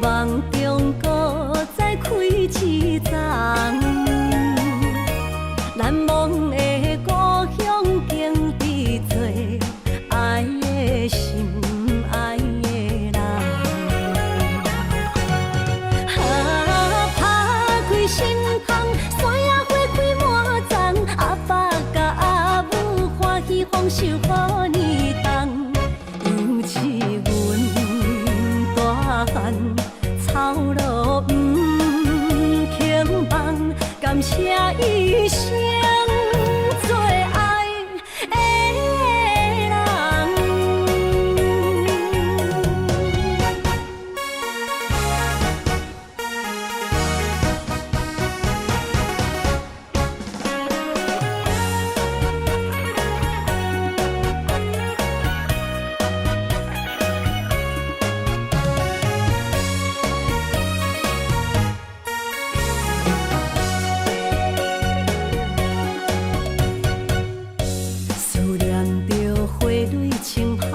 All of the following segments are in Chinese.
梦中搁再开一丛，难忘的故乡经历做爱的心爱的人。打开心窗，山野花开满丛，阿爸甲阿母欢喜丰收好年冬，扬起阮大汉草路不轻放，感谢一生做爱的人。思念着花蕊清香，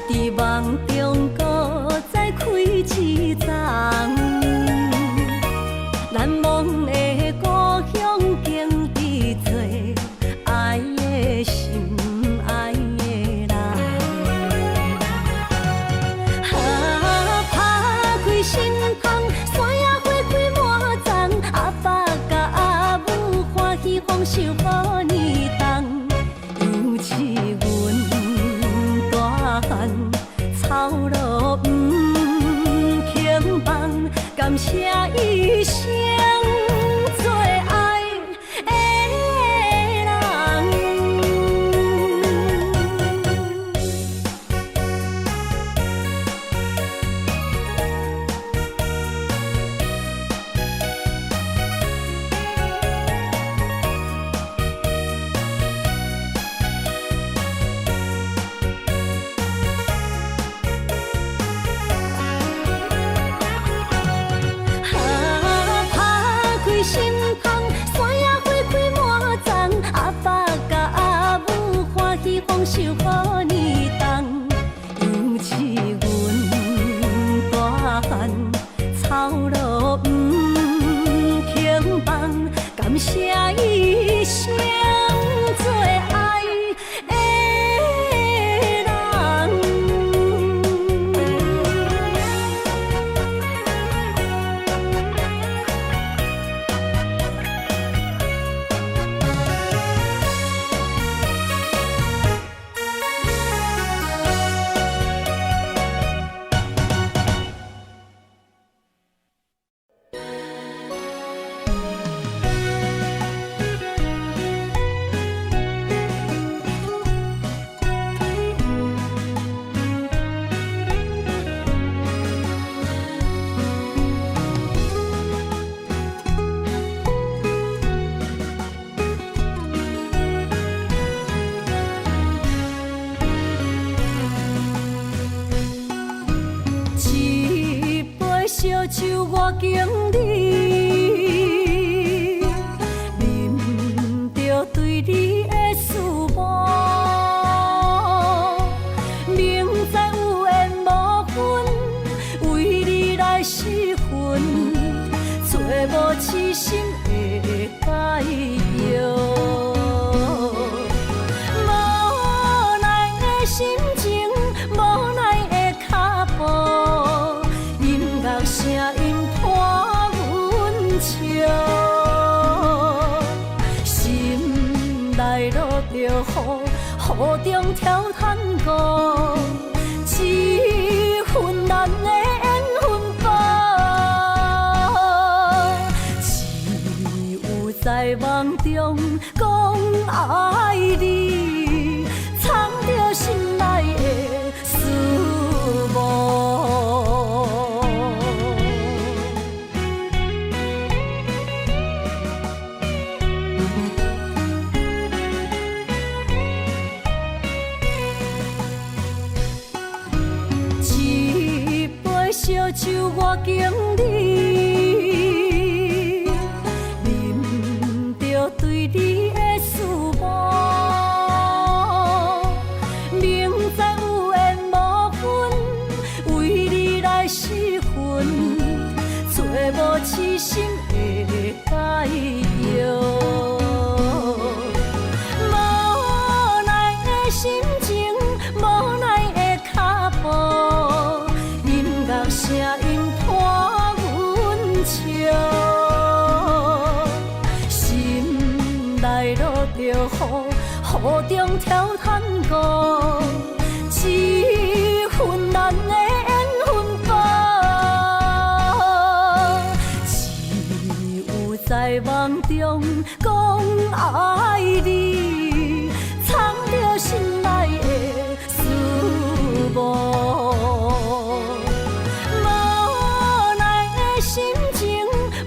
伫梦中搁再开一丛，难忘的故乡经历做爱的心爱的人。打开心窗，山野花开满丛，阿爸甲阿母欢喜丰收好年冬，扬起阮大汉草路不轻放，感谢一生做爱的人。打开心窗，山野花开满丛，阿爸甲阿母欢喜丰收好年冬，扬起阮大汉草路不轻放，感谢一生做爱的人。一杯烧酒我敬你，啉着对你的思慕，明知有缘无分，为你来失魂，做无痴心的解药。无奈的心情，无奈的脚步，音乐声音伴阮笑，心内落着雨，雨中跳探戈，一份咱的缘分报，只有在梦中讲爱你，藏着心内的思慕。一杯烧酒我敬你，啉着对你的思慕，明知有缘无分，为你来失痴心的解药。无奈的心情，无奈的脚步，音乐声音伴阮笑，心内落着雨，雨中跳探戈，一份难的缘分报，只有在梦中讲爱你，藏着心内的思慕。无奈的心情，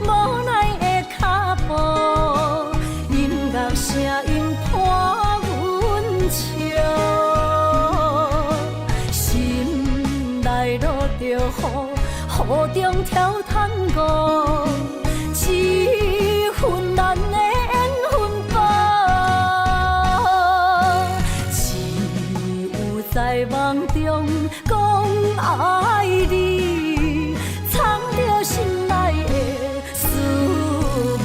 无奈的脚步，音乐声音伴阮笑，心内落着雨，雨中跳探戈，一份难的缘分报，只有在梦中讲爱你，藏着心内的思慕。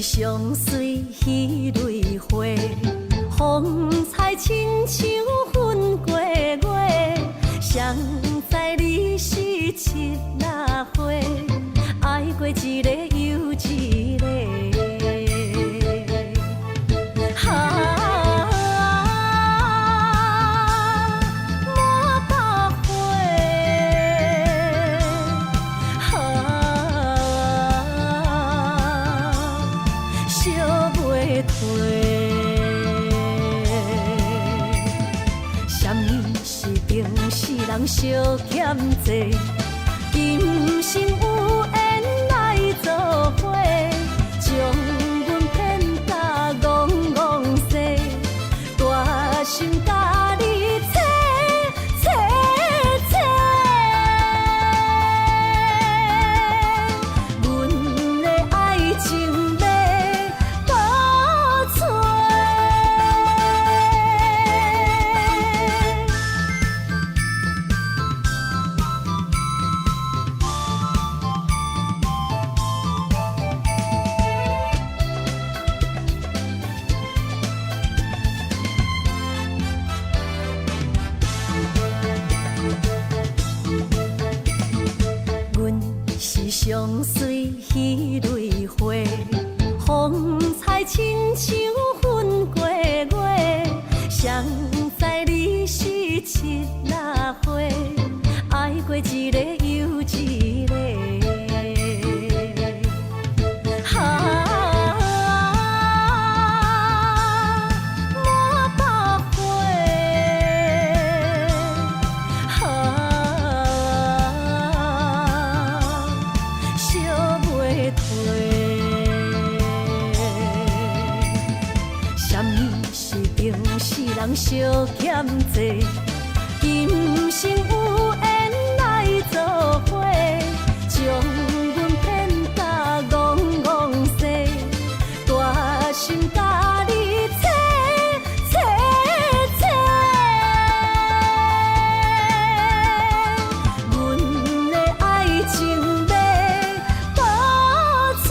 相随彼蕊花，风采亲像云过月。谁知你是七那花，爱过一个又一个。人相欠债，今生有缘来作伙，将阮骗甲戆戆西，大心甲你切切切，阮的爱情要倒找。相随彼蕊花，风采亲像云过月。谁知你是七那花，爱过一个又一个。人相欠债，今生有缘来作伙，将阮骗甲戆戆西，大心甲你切切切，阮的爱情要倒找。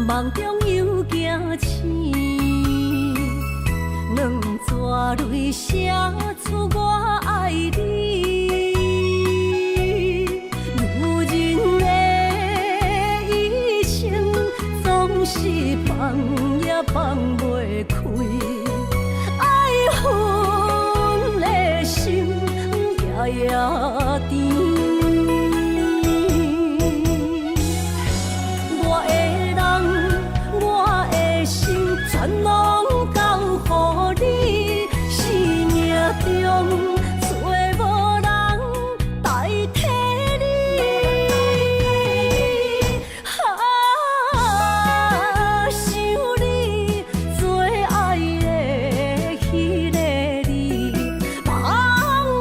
梦中又惊醒，两纸泪写出我爱你。女人的一生总是放也放袂开，爱恨的心夜夜甜。全拢交予你，生命中找无人代替你。想你做爱的迄个你，望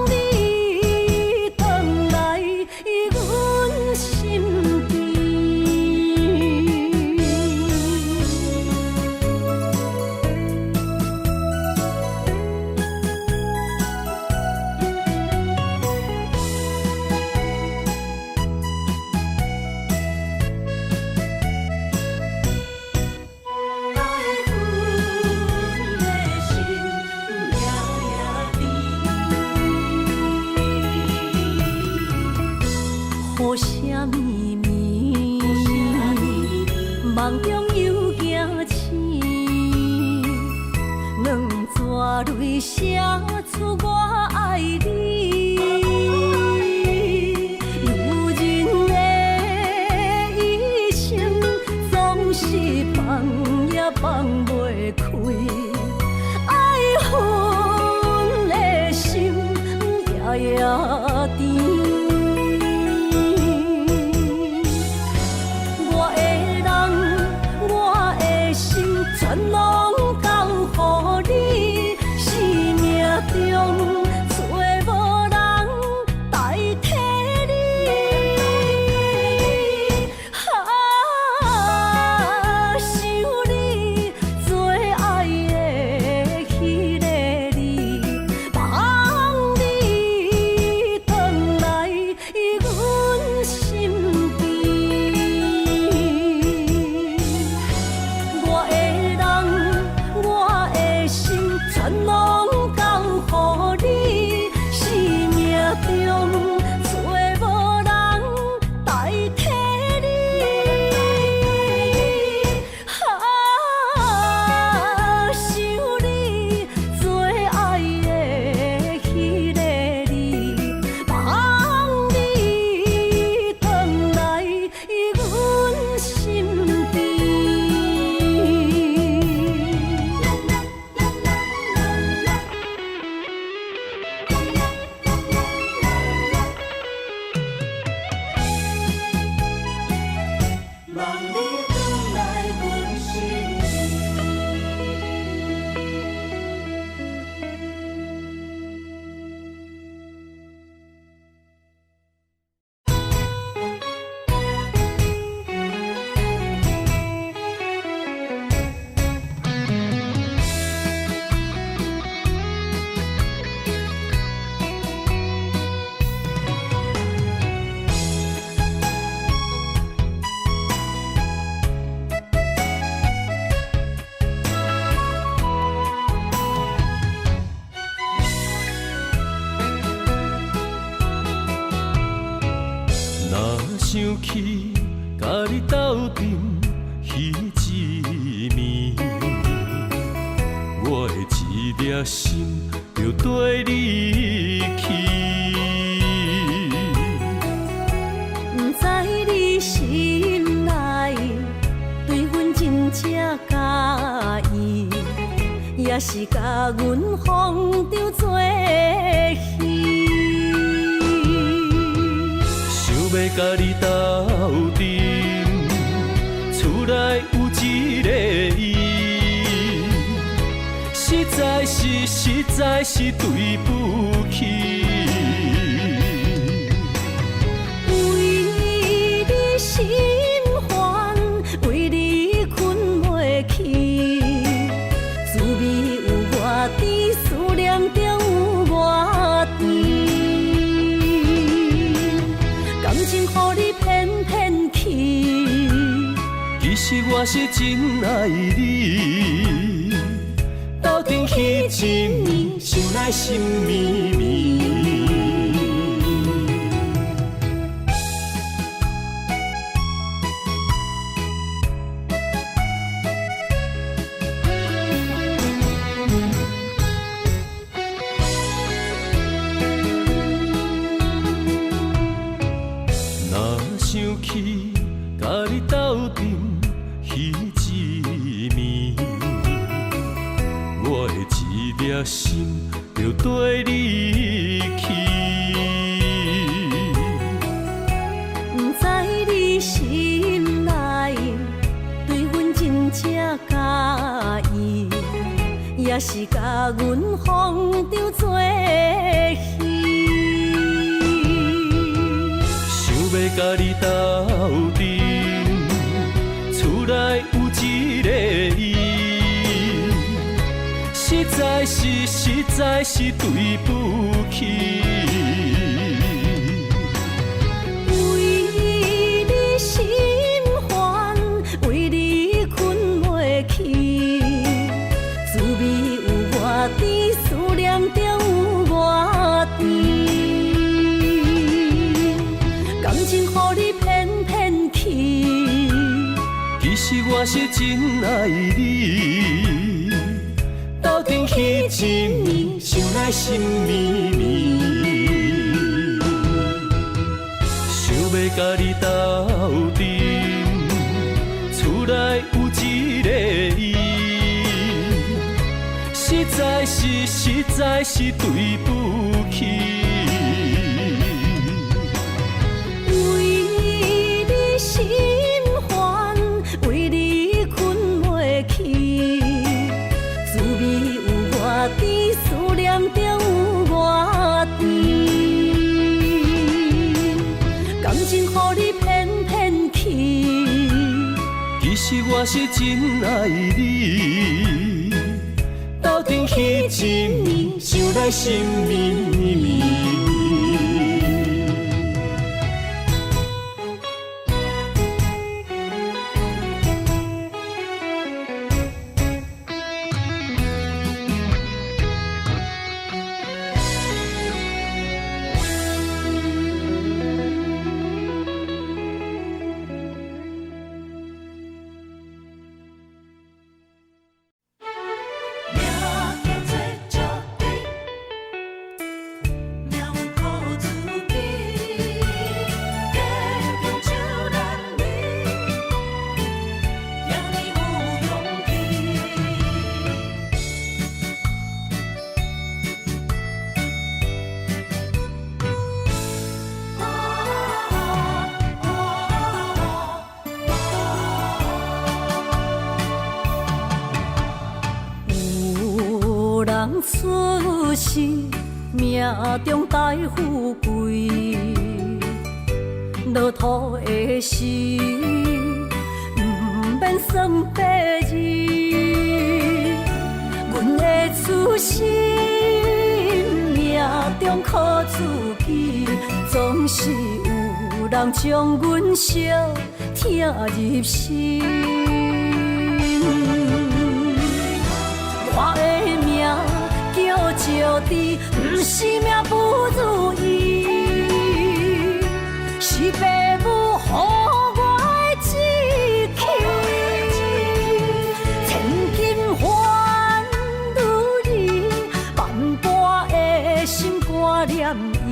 你回来阮心边。雨声绵绵，梦中又惊醒，两纸泪写出我爱你。女人的一生总是放也放袂开，爱恨的心夜夜甜。全拢交予你，生命中找无人代替你。想你做爱的迄个你，望你回来阮心边。我的心全拢交予你，生命中找无人代替你。想你做爱的迄个你，望你回来阮心边。想起甲你斗阵彼一暝，我的一粒心就跟你去。不知你心内对阮真正介意，也是甲阮风中做戏。要甲你斗阵，厝内有一个伊，实在是对不起。为你心烦，为你困袂去，滋味有偌甜，思念中有偌甜。感情予你骗去，实我是真爱你，斗阵彼一暝，想来心绵绵。若想起甲你斗阵彼一暝，我的一粒心就跟你去。不知你心内对阮真正介意，也是甲阮放着做戏。想要甲你斗阵，厝内有一个伊，实在是对不起。为你心烦，为你困袂去，滋味有偌甜，思念就有偌甜。感情予你骗骗去，其实我是真爱你，斗阵彼一暝，想来心绵绵。想要甲你斗阵，厝内有一个伊，实在是对不起。为你心烦，为你困袂去，滋味有偌甜，思念就有偌甜。感情予你骗骗去，其实我是真爱你，斗阵彼一暝，想来心绵绵。出世命中带富贵，落土的时不免算白字。阮的出身命中靠自己，总是有人将阮惜听入心。我的命叫石地，不是命不如意，是父母予我的志气。千金换如意，万般的心挂念伊，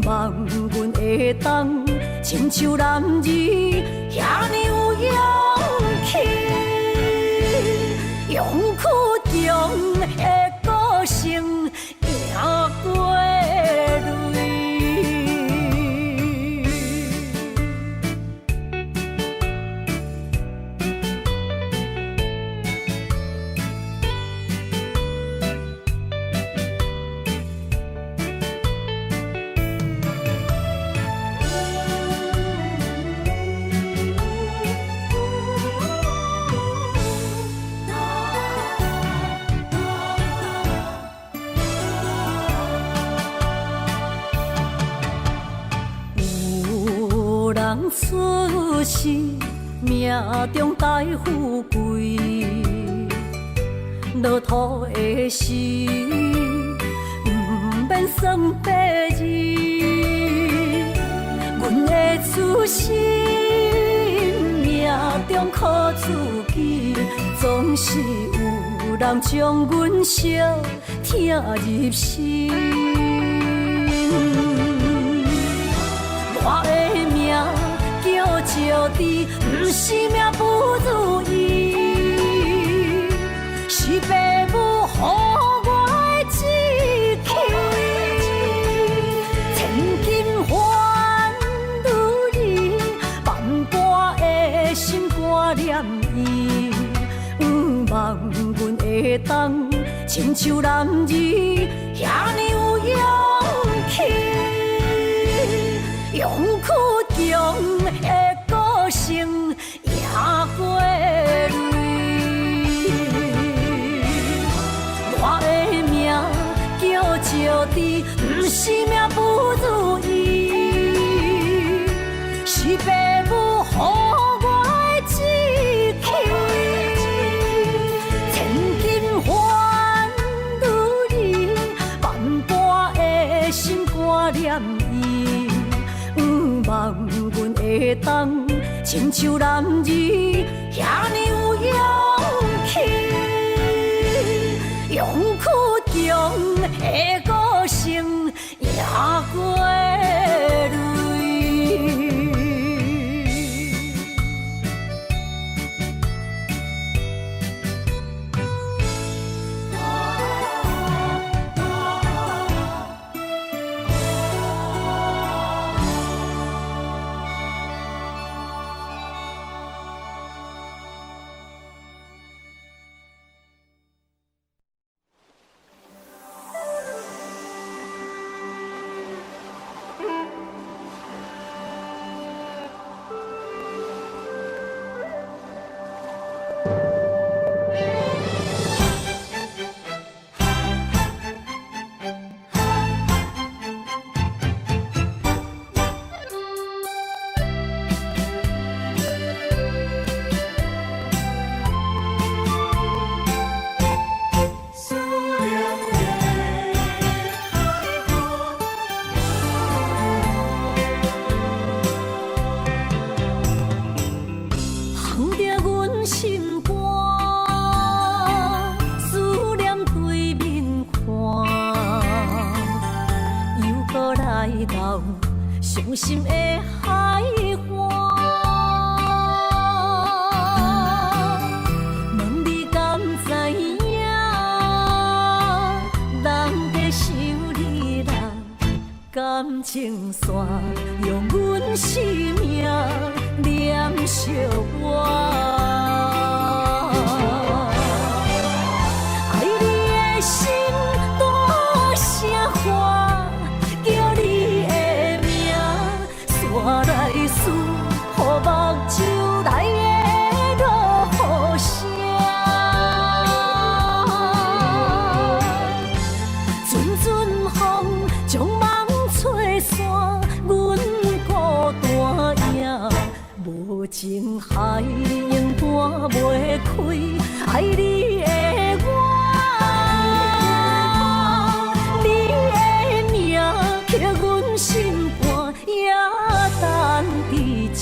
望阮会当亲像男儿遐尼有勇气。勇屈中的个性赢过泪。命中带富贵，落土的时，不免算白字。阮的初心，命中靠自己，总是有人将阮惜听入心。我的命叫石地，不是命不如意，是父母予我的志气。千金换如意，万般的心挂念伊，望阮会当亲像男儿遐尼有勇气。勇屈强的个性赢过泪，我的命叫石地，不是命不如意，是父母予我的志气。千金换如意，万般的心挂念伊。望阮会当亲像男儿遐尼有勇气，勇屈强的个性赢过泪。伤心的海岸，问你敢知影？人在想你啦，感情线用阮生命念惜我。爱你的心大声喊，叫你的名，山来思，予目睭内的落雨声。阵阵风将梦吹散，阮孤单影，无情海永断袂开，爱你的我。刻阮心肝也等伫这。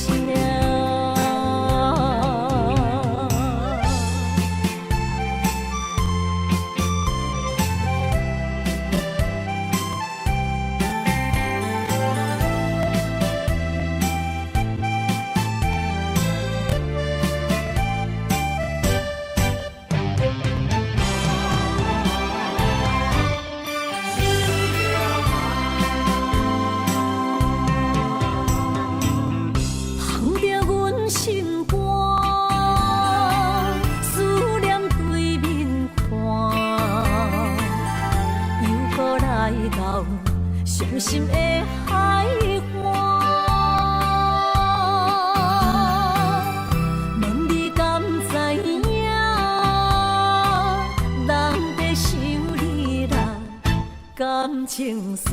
伤心的海岸，问你敢知影？人在想你啦，感情线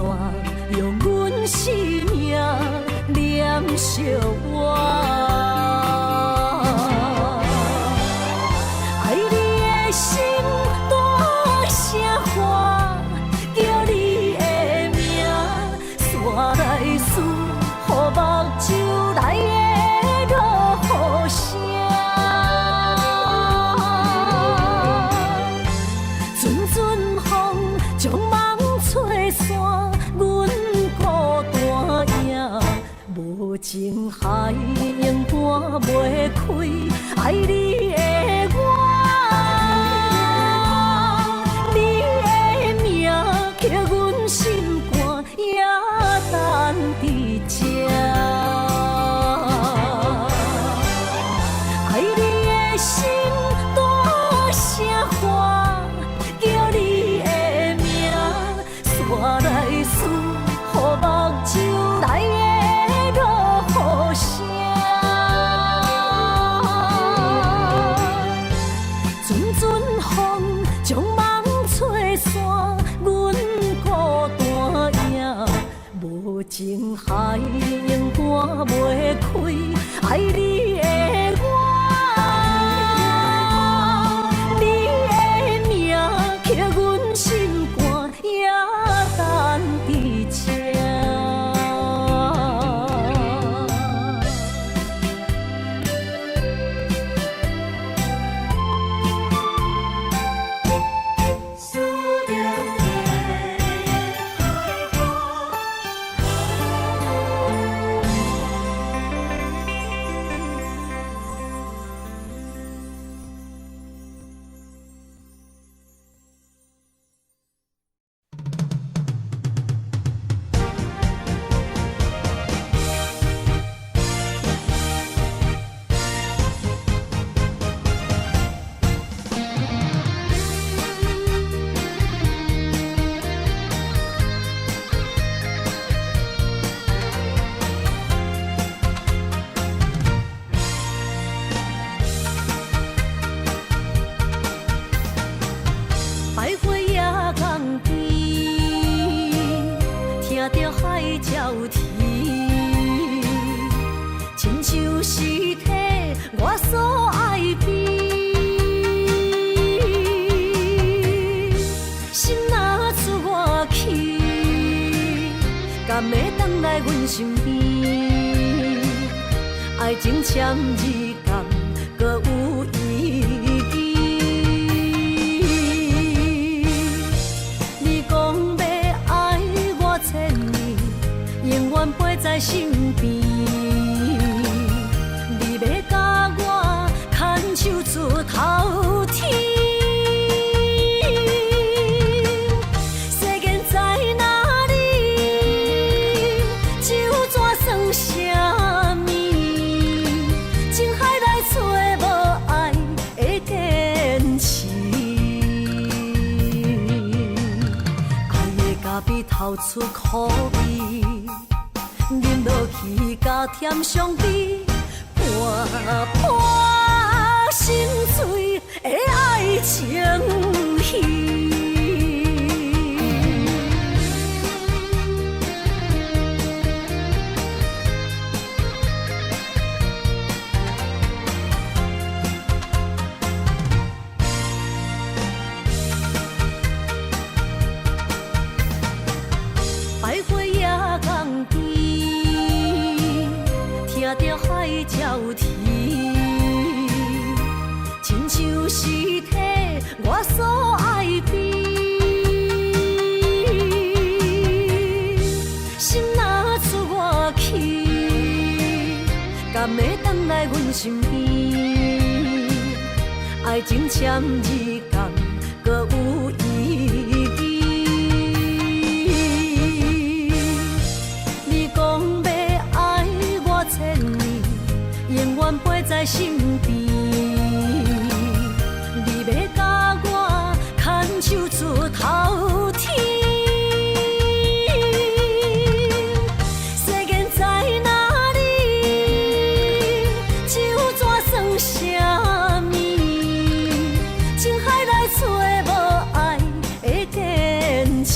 用阮生命念惜我。袂开，爱你的我，你的名刻阮心肝，也等伫这。爱你的心大声喊，叫你的名，山来思，雨目睭来的落雨声。阵阵风将梦吹散，阮孤单影，无情海永断袂开，爱你的我，你的名刻阮心肝，也等伫这。百花夜港边，听着海鸟啼，亲像是体我所爱悲。心若出我去，敢会返来阮身边？爱情签字讲，搁有意义。你讲要爱我千年，永远陪在身边。你要甲我牵手出头天。世间在哪里？就怎算什么？情海来找无爱的坚持。爱的咖啡透出苦味，饮落去甲甜相比，伴伴心碎的爱情戏。百花夜港边，听着海鸟啼，亲像是体我所爱悲。心若出我去，敢会返来阮身边？爱情签字讲，搁有意义。你讲要爱我千年，永远陪在身边。你要甲我牵手出头天。世间在哪里？就怎算什么？情海来找无爱的坚持。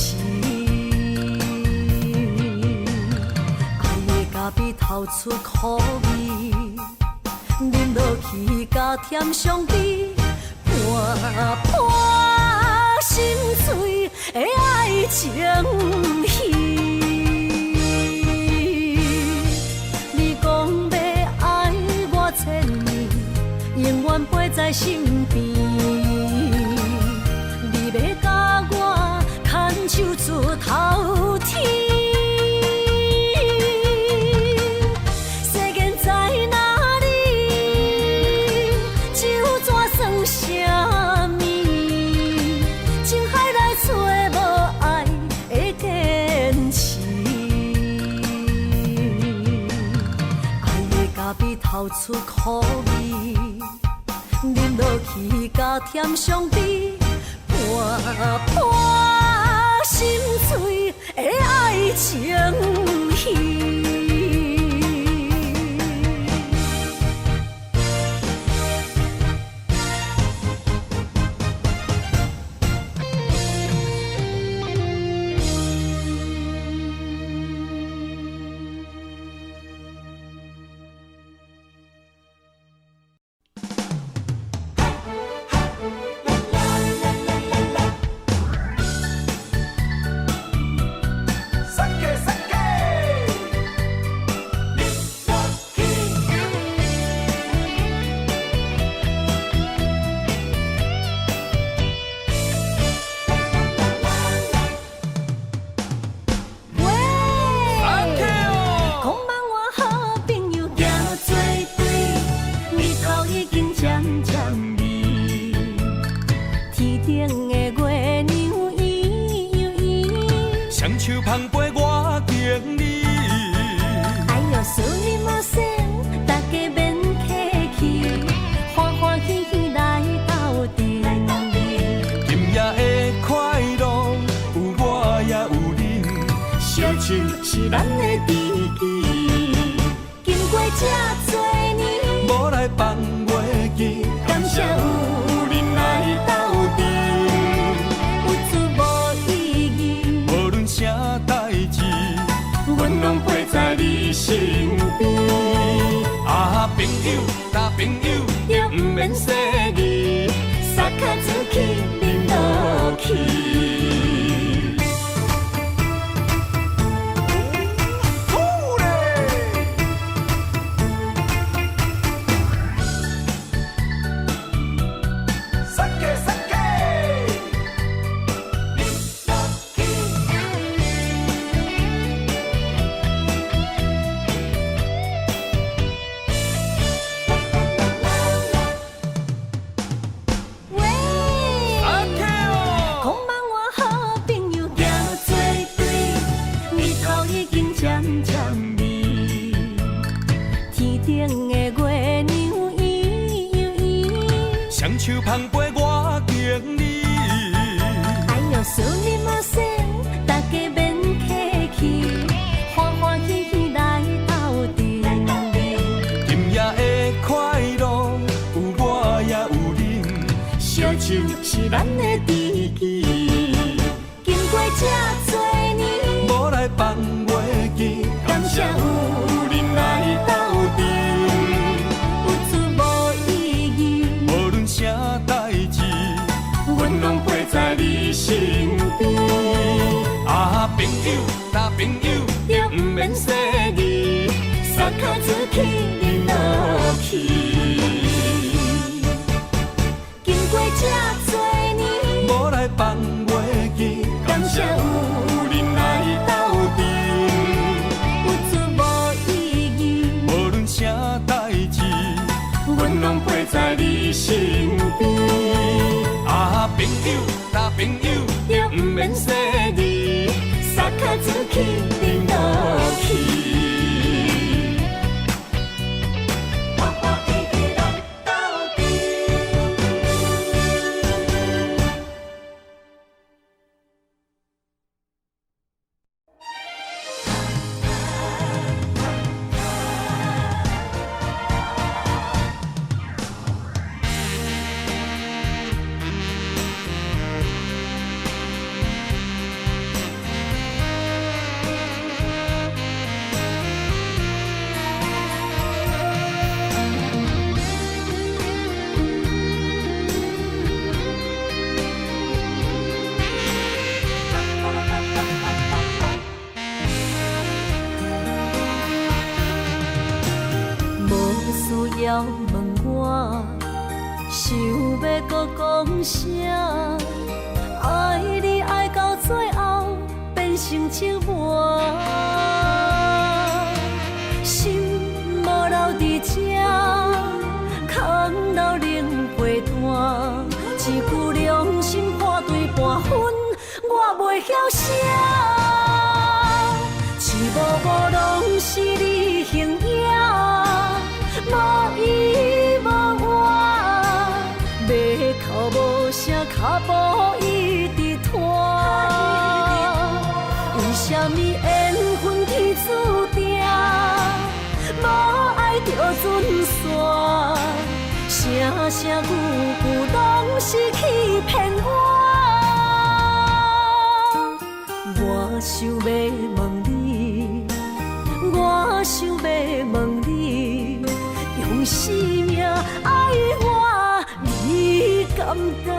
爱的咖啡透出苦味，饮落去甲甜相比，伴伴心碎的爱情戏。你讲要爱我千年，永远陪在身边。你要甲我牵手出头天。世间在哪里？流出苦味，饮落去加添伤悲，破心碎的爱情戏。是咱的知己，经过这多年，无来放袂记，感谢有恁来斗阵，有滋无意义，无论啥代志，阮拢陪在你身边。啊，朋友，大朋友，就不免说字，撒卡子去，饮落去。手捧杯我敬你，哎呦，思念无声，大家免客气，欢欢喜喜来斗阵。今夜的快乐有我也有恁，烧酒是咱的知己。经过这多年，无来放袂记，感谢有恁来斗阵。啥代志，阮拢陪在你身边。啊，朋友，大朋友，就不免说字，撒卡子去，饮落去。经过这多年，无来放袂记，感谢有恁来斗阵，有滋无意义，无论啥代志。阮拢陪在你身边。啊，朋友，大朋友，就不免说字，撒卡子去，饮落去。要问我，想要搁讲啥？爱你爱到最后变成寂寞，心无留伫这，空留冷陪伴。一句良心破对半分，我袂晓写。一幕幕拢是你形影。声句句拢是欺骗我。我想要问你，我想要问你，用生命爱我，你敢当？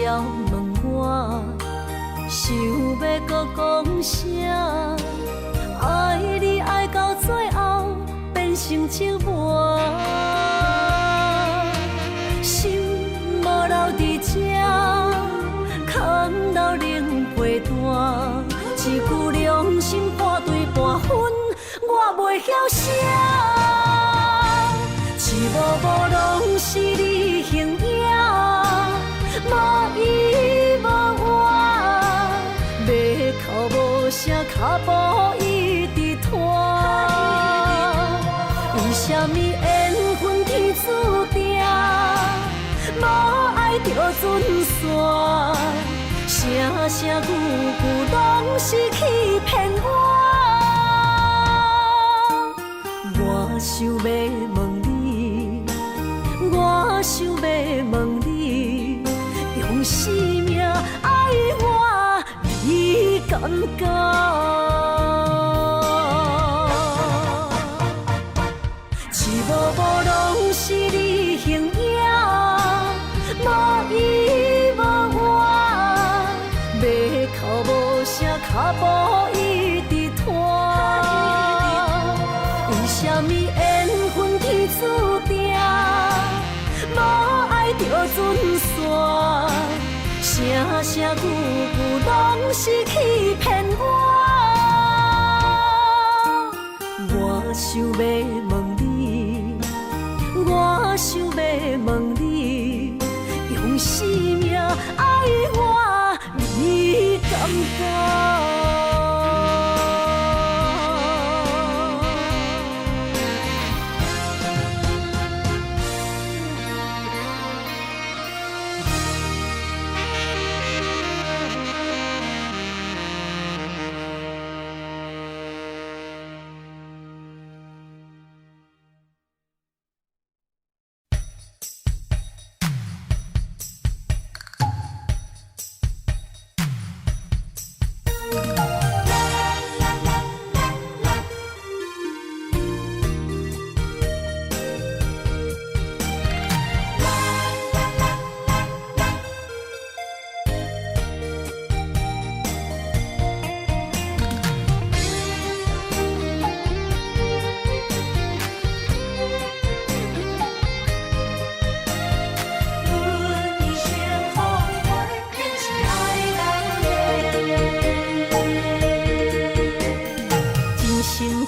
要问我，想要搁讲啥？爱你爱到最后变成寂寞，心无留伫这，空留冷陪伴。一句良心半对半分，我袂晓写。一幕幕拢是你形影。无依无我，要哭无声，脚步一直拖。为什么缘分天注定，无爱就准线？声声句句拢是欺骗我。我想要问你，我想要问你。用生命爱我，你敢讲？一幕幕拢是你形影，无依无我，要哭无声，脚步一直拖。为什么缘分天注定，无爱就准线？声声句句拢是欺骗我。我想要问你，我想要问你，用生命爱我，你敢讲？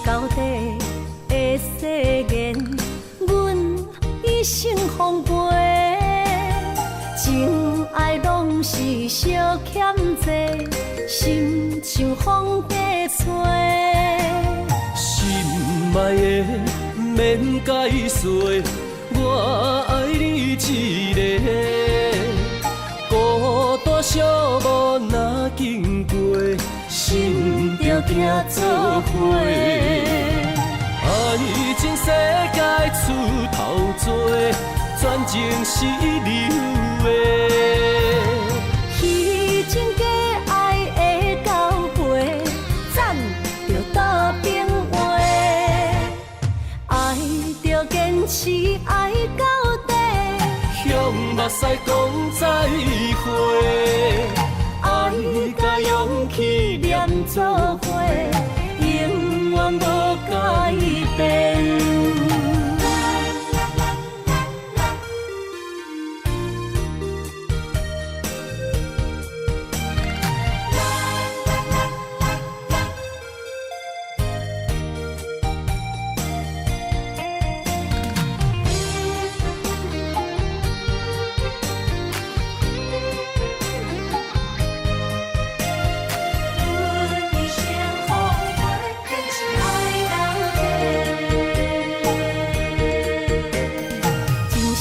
到底的誓言，阮一生奉陪。情爱拢是小欠债，心像风在吹。心爱的免解释，我爱你一个。孤单寂寞若经过，心着行做伙。爱情世界出头多，全情是流的。虚情假爱的交陪，赞着倒变话。爱着坚持爱到底，向目屎讲再会。爱甲勇气念做伙，永远无改变。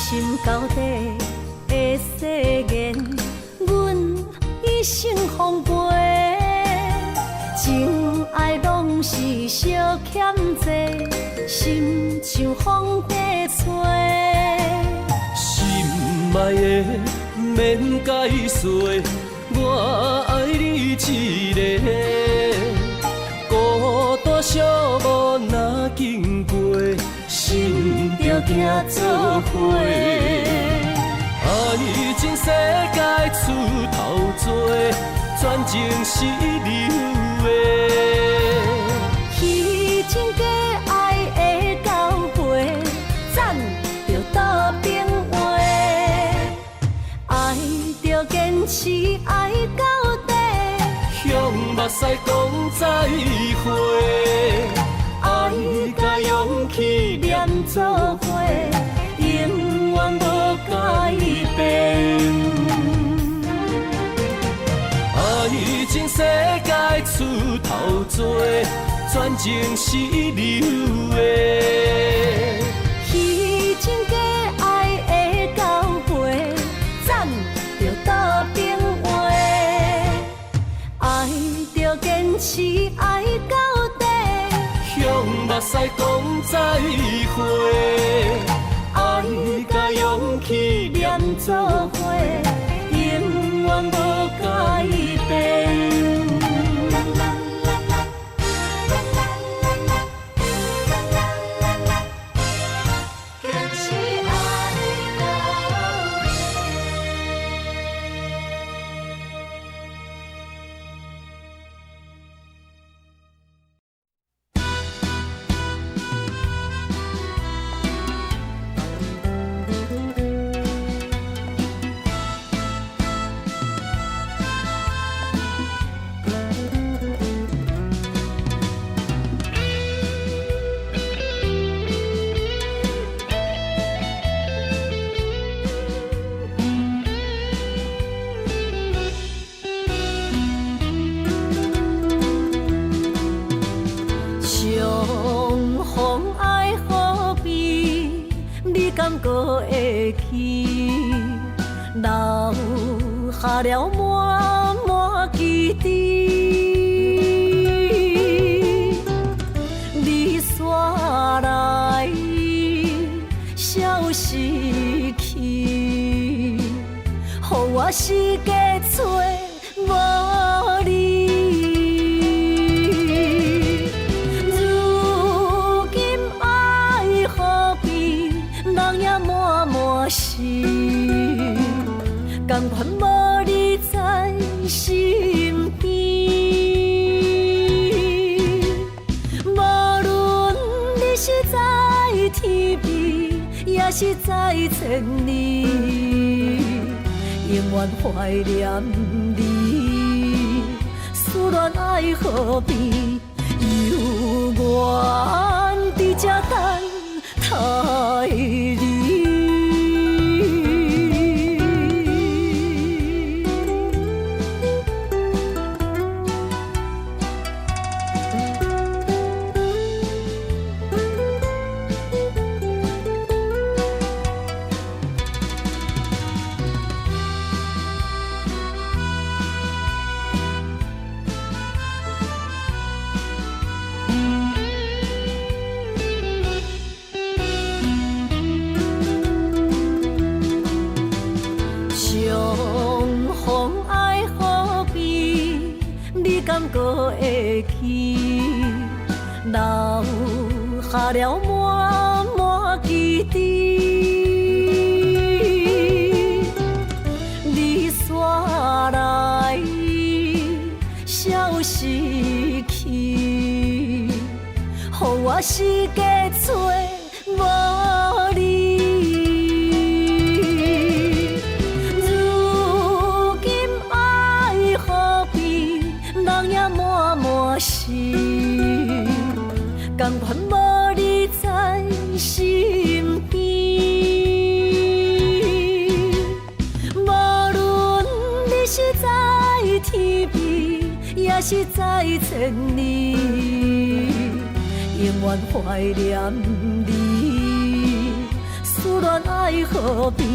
心到底的誓言，阮一生奉陪。情爱拢是小欠债，心像风在吹。心爱的免解释，我爱你一个。孤单寂寞若经过，心着行做伙。爱情世界出头多，全情是流的。虚情假爱的交陪，咱着倒变话。爱着坚持爱到底，向目屎讲再会。爱甲勇气连做伙，永远无改变。爱情世界出头多，全情是流的。虚情假爱的交陪，咱着倒变话。爱着坚持爱到底，向目屎讲再会。爱甲勇气连做伙，永远无改变。感觉会起，留下了满满记忆。你煞来，消失去，予我世界找无你。是，甘愿无你在身边，无论你是在天边，也是在千里，永远怀念你，思念爱何必，犹原伫这等待你。感觉会起，留下了满满记忆。你煞来，消失去，予我世界找无你。是，甘愿无你在身边，无论你是在天边，也是在千里，永远怀念你，思念爱河边，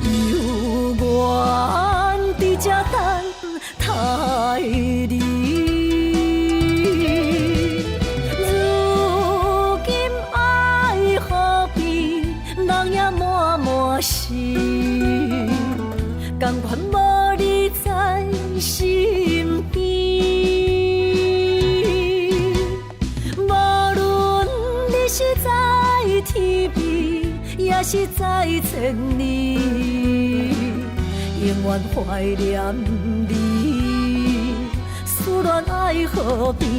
犹原伫这等待你。如今爱河边，人也满满心，甘愿无你在身边。是在天边，也是在千里，永远怀念你。思恋爱河边，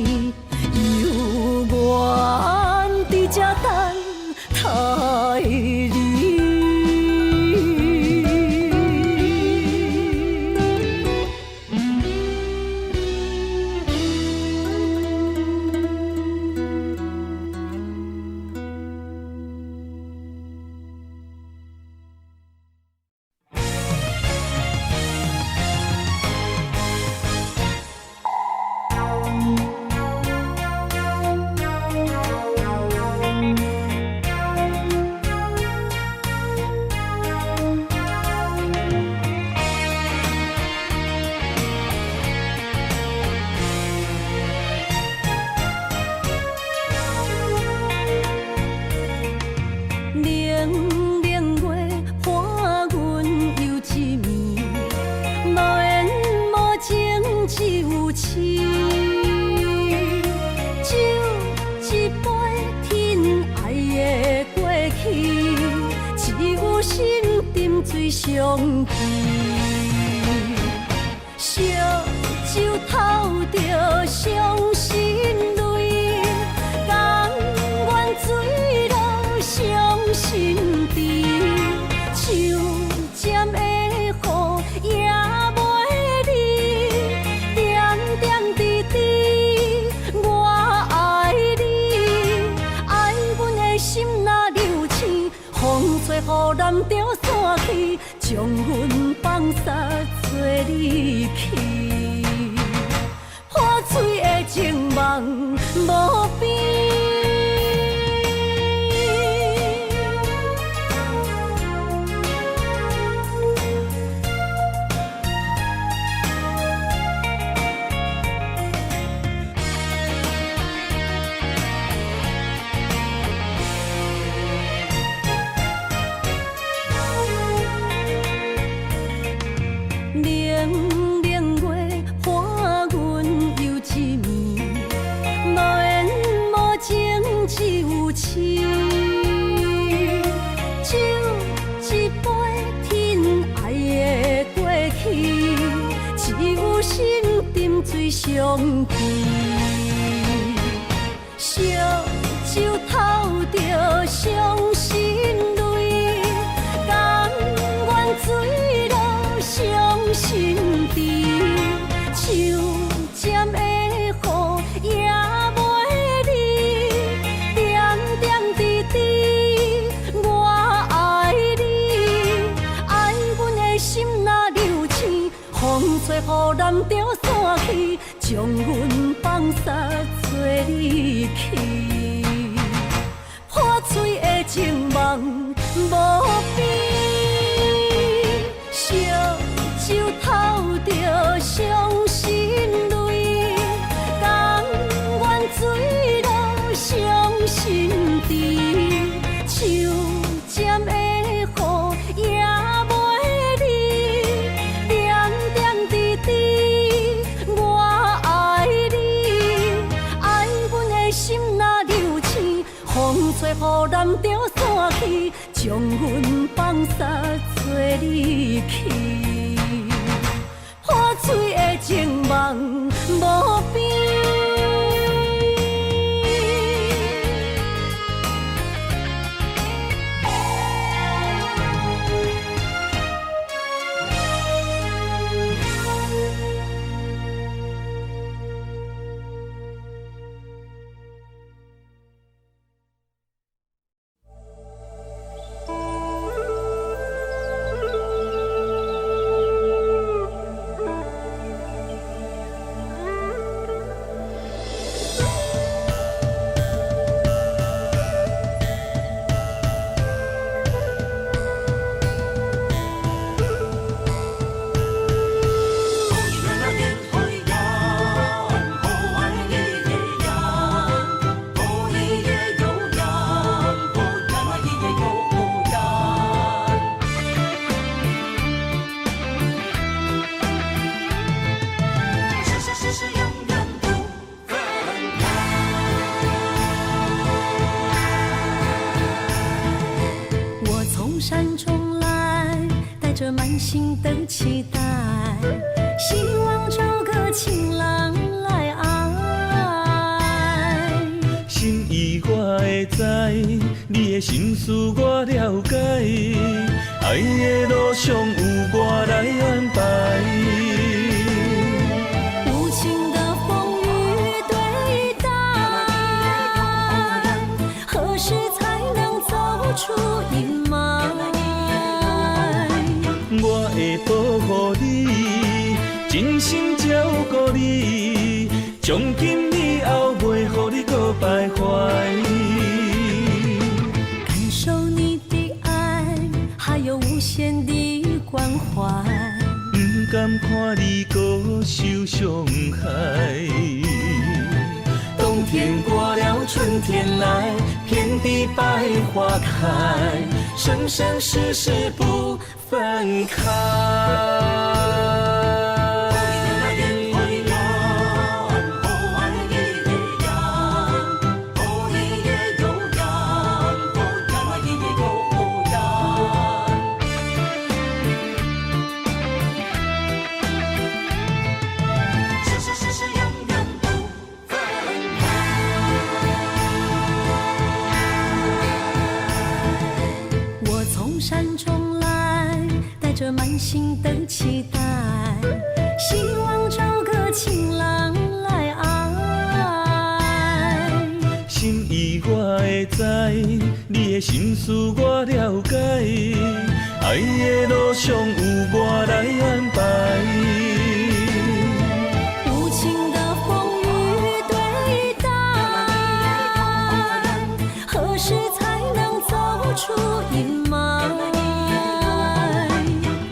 犹原伫这等待你。水相见，烧酒透着伤心泪，甘愿醉落伤心地，手尖的雨也袂离，点点滴滴我爱你，爱阮的心若流星，风吹雨淋着散去，将阮放撒做离去，破碎的情梦无边。水相见，烧酒透着伤心泪，甘愿醉落伤心地，手尖的雨也袂离，点点滴滴我爱你，爱阮的心若流星，风吹雨淋着散去，将阮放撒做离去，破碎的情梦无边，烧酒透着伤心泪，甘愿醉落伤心地，手尖的雨也袂离，点点滴滴我爱你，爱阮的心若流星，风吹雨淋着散去，将阮放撒做离去，破碎的情梦无边。着满心的期待，希望找个情人来爱。心意我会知，你的心思我了解，爱的路上有我来安排。无情的风雨对待，何时才能走出阴霾？我会保护你，真心照顾你，从今以后袂予你搁徘徊。感受你的爱，还有无限的关怀。不甘看你搁受伤害。冬天过了，春天来，遍地百花开，生生世世不分开。山中来，带着满心的期待，希望找个情人来爱。心意我会知，你的心思我了解，爱的路上有我来安排。无情的风雨对待，何时才能走出阴霾？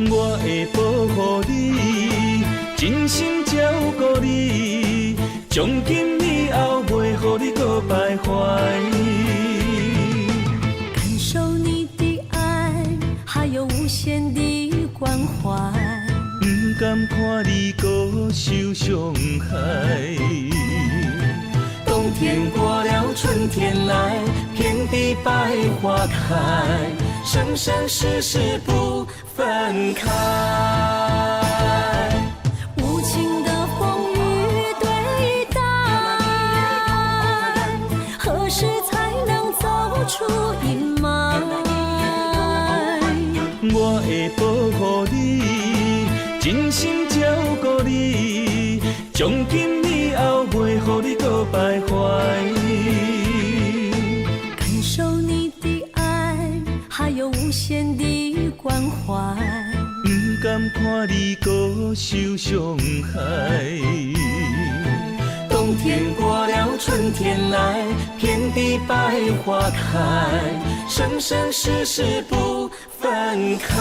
我会保护你，真心照顾你，从今以后袂予你搁徘徊。感受你的爱，还有无限的关怀。不甘看你搁受伤害。冬天过了，春天来，遍地百花开，生生世世不分开。无情的风雨对待，何时才能走出阴霾？我会保护你，真心照顾你，从今以后袂予你搁徘徊。感受你的爱，还有无限的关怀。不甘看你搁受伤害。冬天过了，春天来，遍地百花开，生生世世不分开。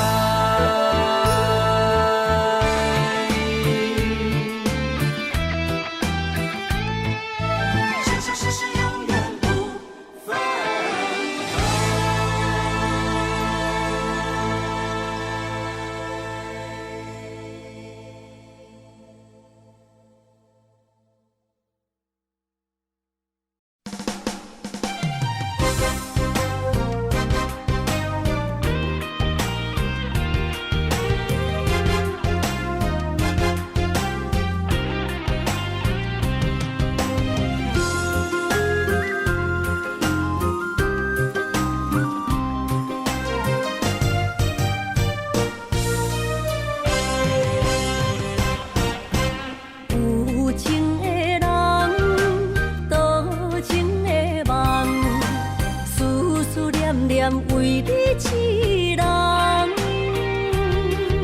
为你一人，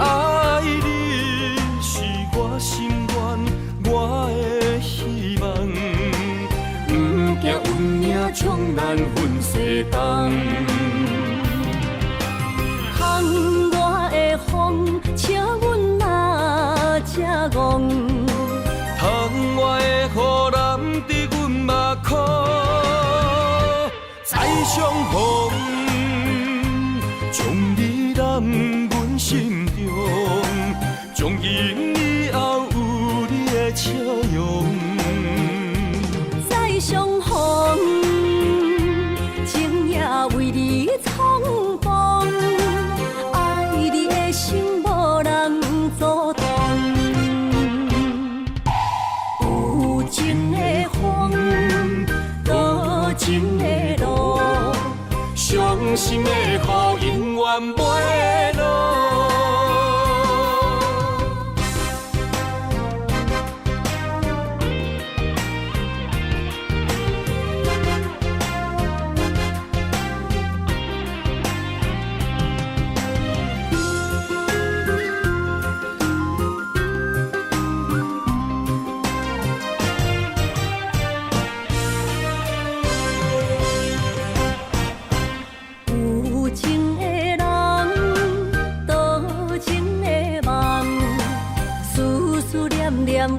爱你是我心愿，我的希望。不惊运命将咱分西东。窗外的风笑阮哪只戆，窗外的雨淋伫阮目眶，再相逢。将你揽阮心中，从今以后有你的笑容。再相逢，情也为你苍茫，爱你的心。心的雨永远袂落。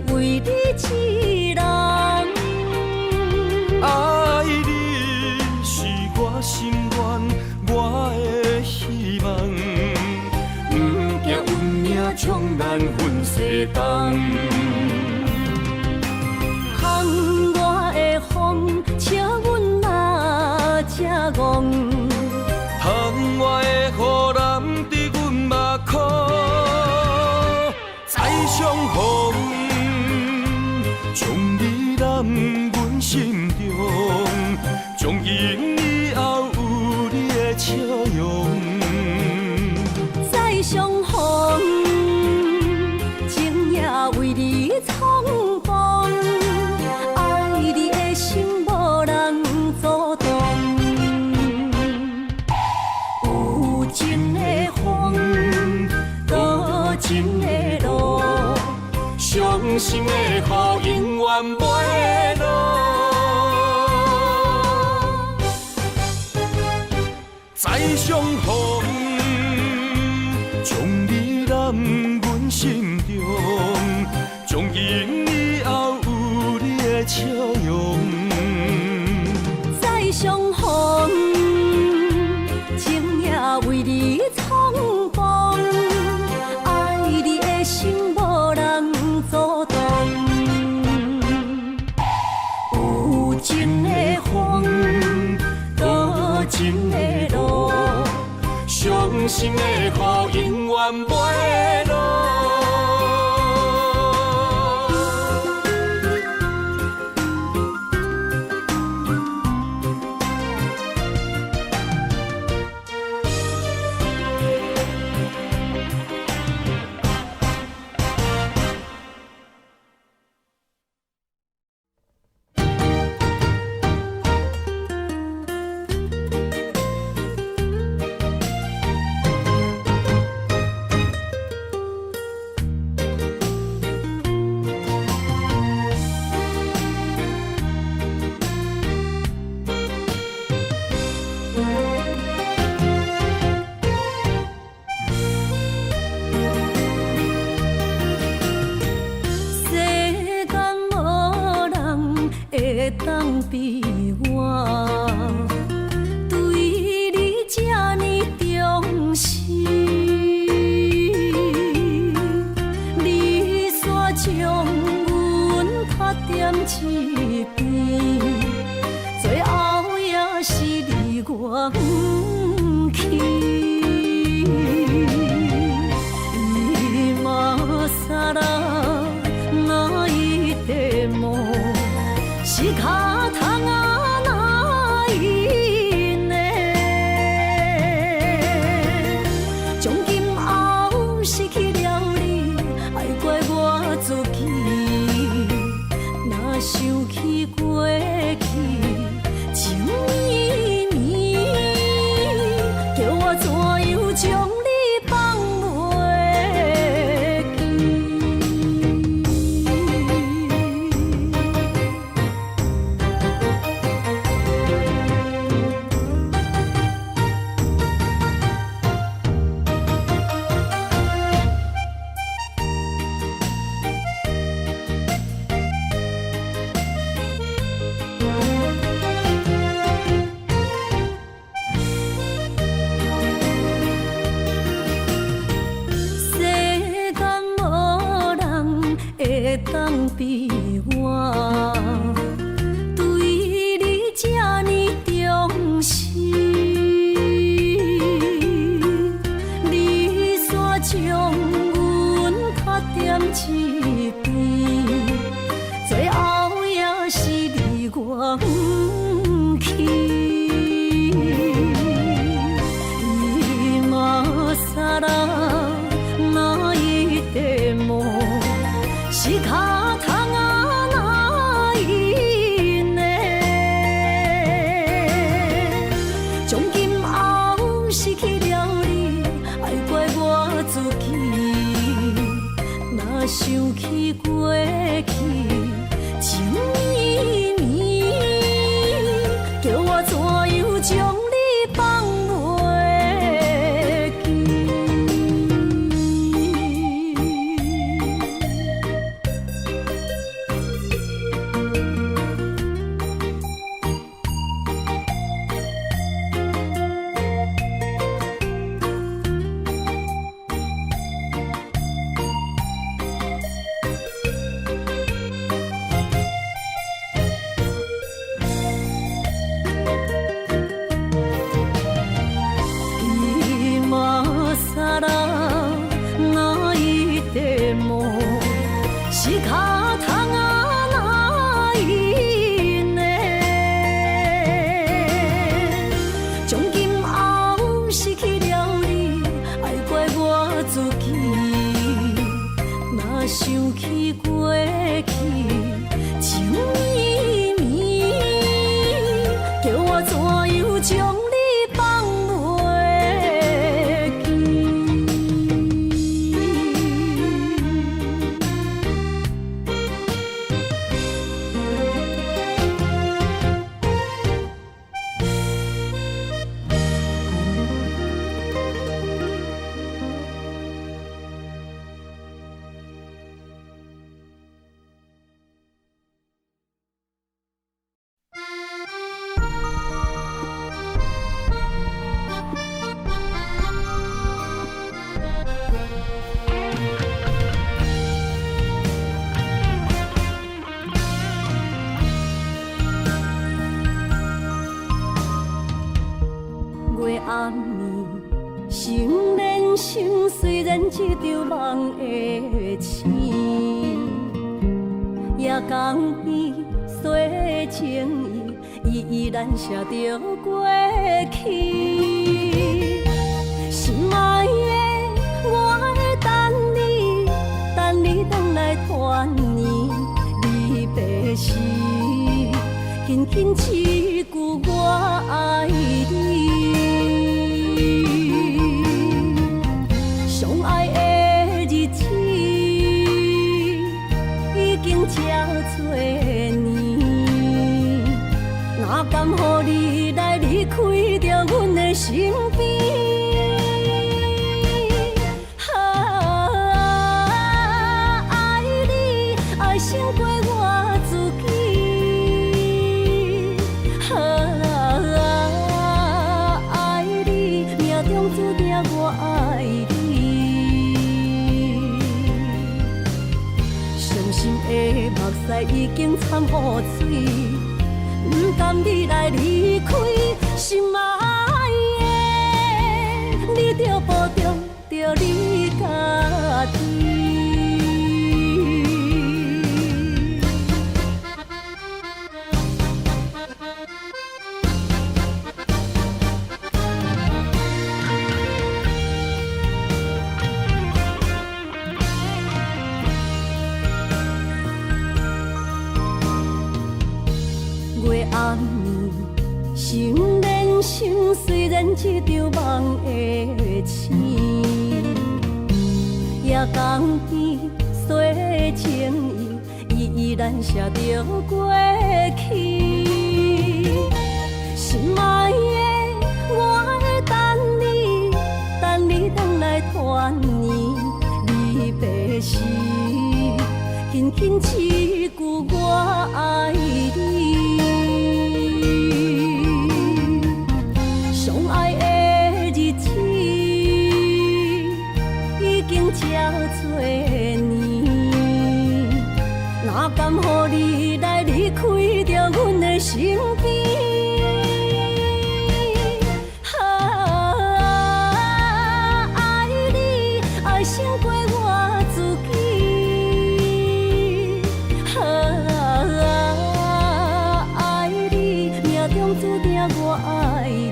为你一人，爱你是我心愿，我的希望，不惊运命冲咱分世东。风我的风，笑阮嘛正戆。窗外的雨淋伫阮目眶，再相逢。将你揽阮心中，从今以后有你的笑容。再相逢，情也为你冲动，爱你的心无人阻挡。有情的风，多情的路。伤心的雨永远袂落，再相逢，将你揽阮心中，从今以后有你的笑容。再相逢，情也为你冲动，爱你的心无人阻挡。有情的风，多情的路，伤心的雨永远袂落。会当比我对你这呢重视，你煞将阮拍点一边，最后也是你我不去。今ら泣いても仕方がないね。从今后失去了你，爱怪我自己。若想起过去情绵绵，叫我怎样将你放袂记？会当比我对你这呢重视，你煞将阮拍点一边，最后也是你我不去。想起过去情绵绵，叫我怎样将你放袂记？想起过去情绵绵，叫我怎样将你放袂记？月暗暝，成人生虽然一场梦的醒，夜江边洗情意，依然写着过去。心爱的，我会等你，等你回来团圆。离别时，轻轻一句我爱你。相爱的日子已经这多年，哪甘乎你来离开着阮的身边？爱你爱胜过我自己，爱你命中注定我爱你。心的目屎已经掺污水，不甘你来离开，心爱的，你着保重着你家己。月暗暝，成人生虽然一场梦的醒，夜江边洗情意，依然写着过去。心爱的，我会等你，等你回来团圆。离别时，轻轻一句我爱你。相爱的日子已经这多年，哪甘乎你来离开着阮的身边？爱你爱胜过我自己，爱你命中注定我爱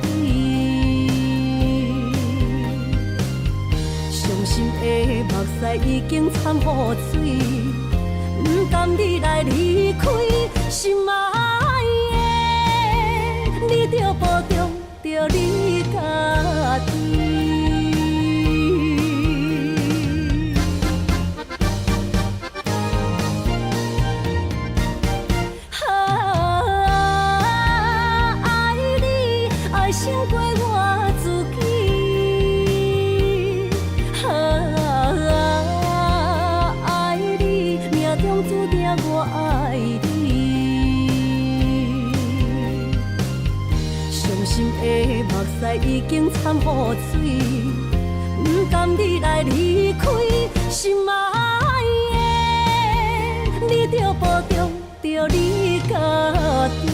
你。伤心的目屎已经掺污水，不甘你来离开，心爱的，你着保重着你家己。已经掺雨水，不甘你来离开，心爱的，你着保重着你家己。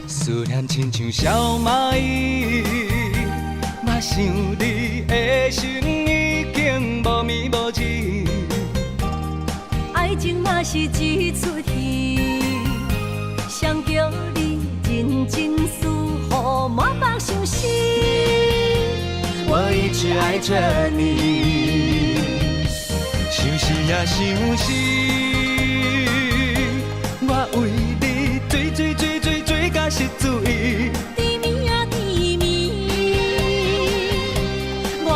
思念亲像小蚂蚁，嘛想你的心已经无眠无志。爱情若是一出戏，谁叫你认真思，予满腹伤心。我一直爱着你，想死也想死，我为你追到失醉。甜蜜啊甜蜜，我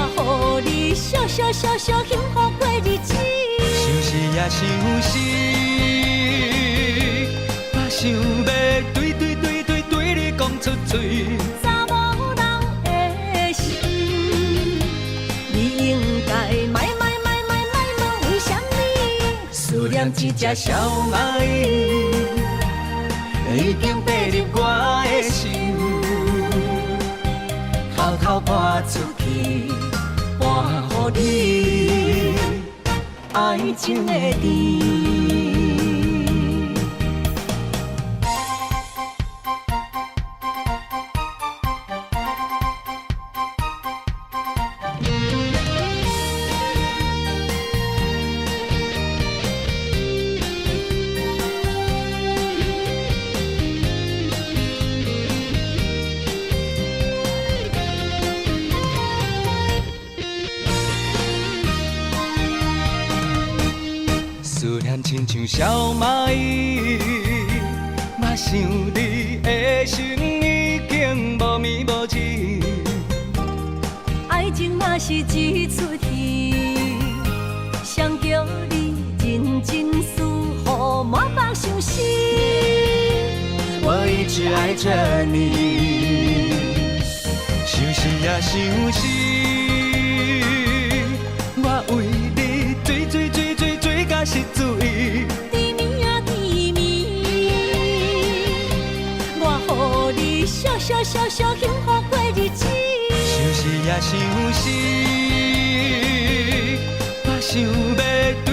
予你笑幸福过日子。想死也想死，我想要对你讲出嘴。查某人的心，你应该卖问为什么？思念一只小蚂蚁，已经爬入我的心，偷偷搬出去，搬予你爱情的甜。思念亲像小蚂蚁，嘛想你的心已经无眠无志。爱情若是一出戏，谁叫你认真思，予满腹伤心。我一直爱着你，想死也想死，我为你追到失醉。甜蜜啊甜蜜，我予你笑幸福过日子。想死也想死，我想要对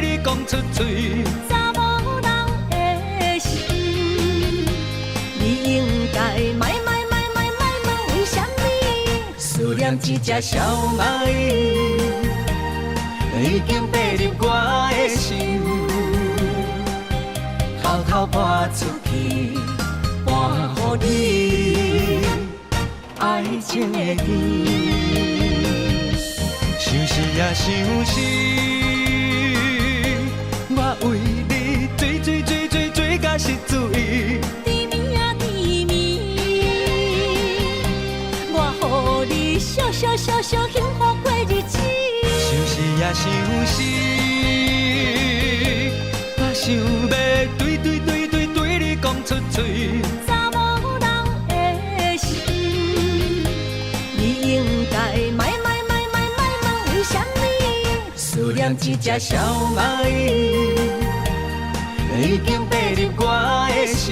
你讲出嘴。查某人的心，你应该卖问为什么？思念一只小蚂蚁，已经爬入我的心，偷偷搬出去，搬予你爱情的甜。想死也想死，我为你追到失醉。甜蜜啊甜蜜，我予你笑幸福过日子。想死也想死，我想要对你讲出嘴。查某人的心，你应该卖问为什么？思念一只小蚂蚁，已经爬入我的心，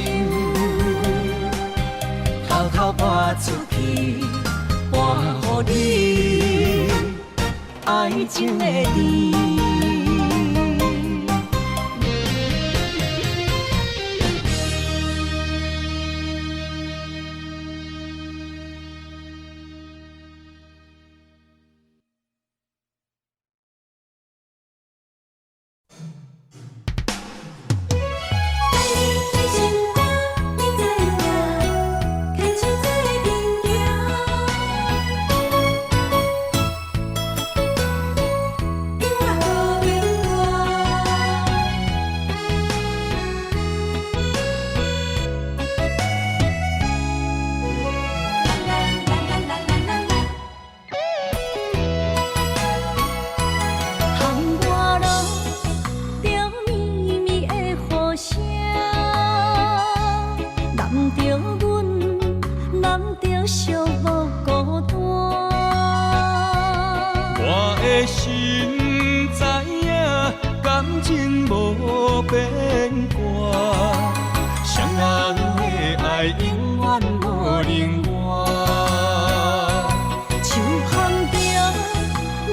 偷偷搬出去，搬予你爱情的甜。心知影，感情无变卦，双人的爱永远无冷漠。像放着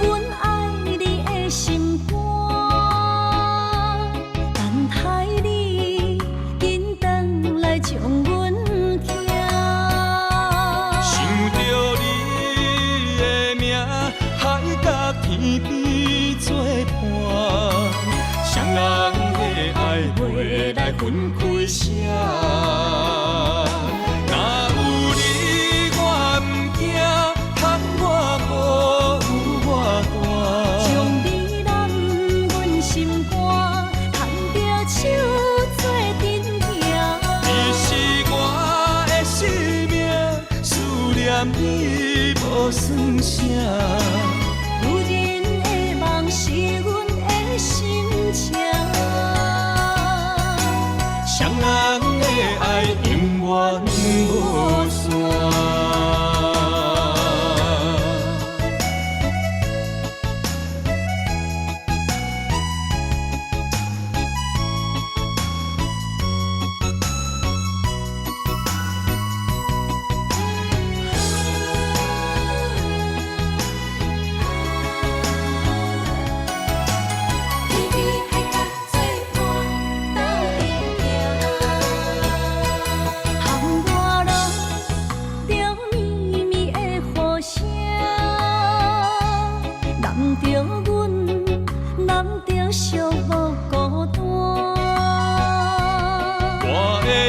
阮爱你的心肝，等待你紧转来将阮听。想着你的名，海角天边作伴，双人的爱袂来分开舍。若有你我不惊，窗外无我大。将你揽阮心肝，牵着手做阵行。你是我的生命，思念你无算啥。有人的梦是阮的心情，双人的爱永远无散。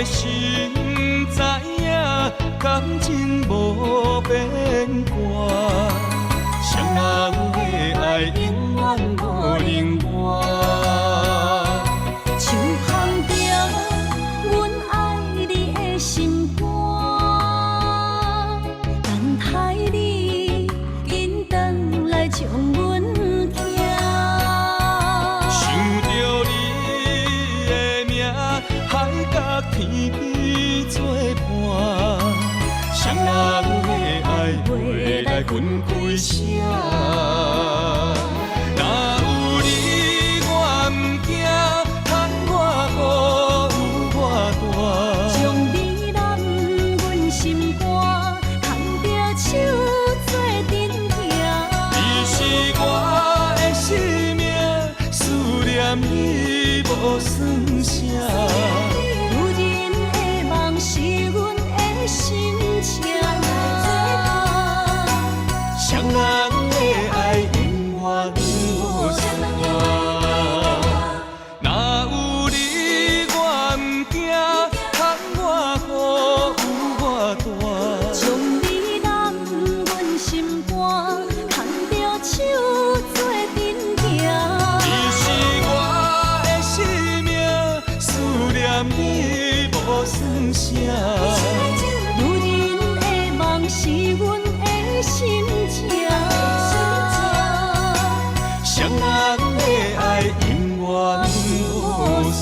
心知影，感情无变卦，双人的爱永远无冷漠。像放着阮爱你的心肝，等待你紧转来将阮听。想着你的名，海角天边作伴，双人的爱袂来分开舍。若有你我不惊，窗外无我大。将你揽阮心肝，牵着手做阵行。你是我的生命，思念你无算啥。有人的梦是阮的心情，双人的爱永远无散。若有你我不惊，窗外有我大。将你揽阮心肝，牵着手做阵行。你是我的生命，思念你无算啥。有人的梦是阮的心情，双人的爱永远无散。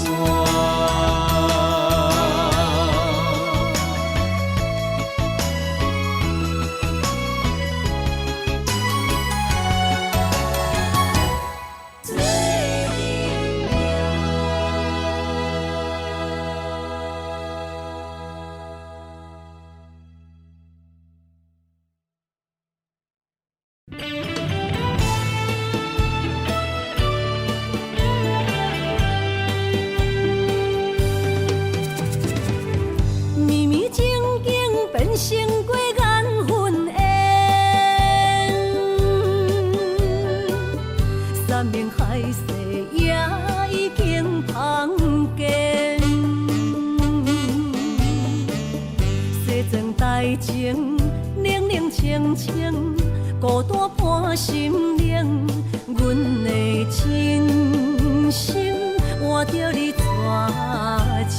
绵绵静静变成过眼云烟，山明海誓也已经芳见。西庄台前，冷冷清清，孤单伴心灵。阮的真心换着你纸钱。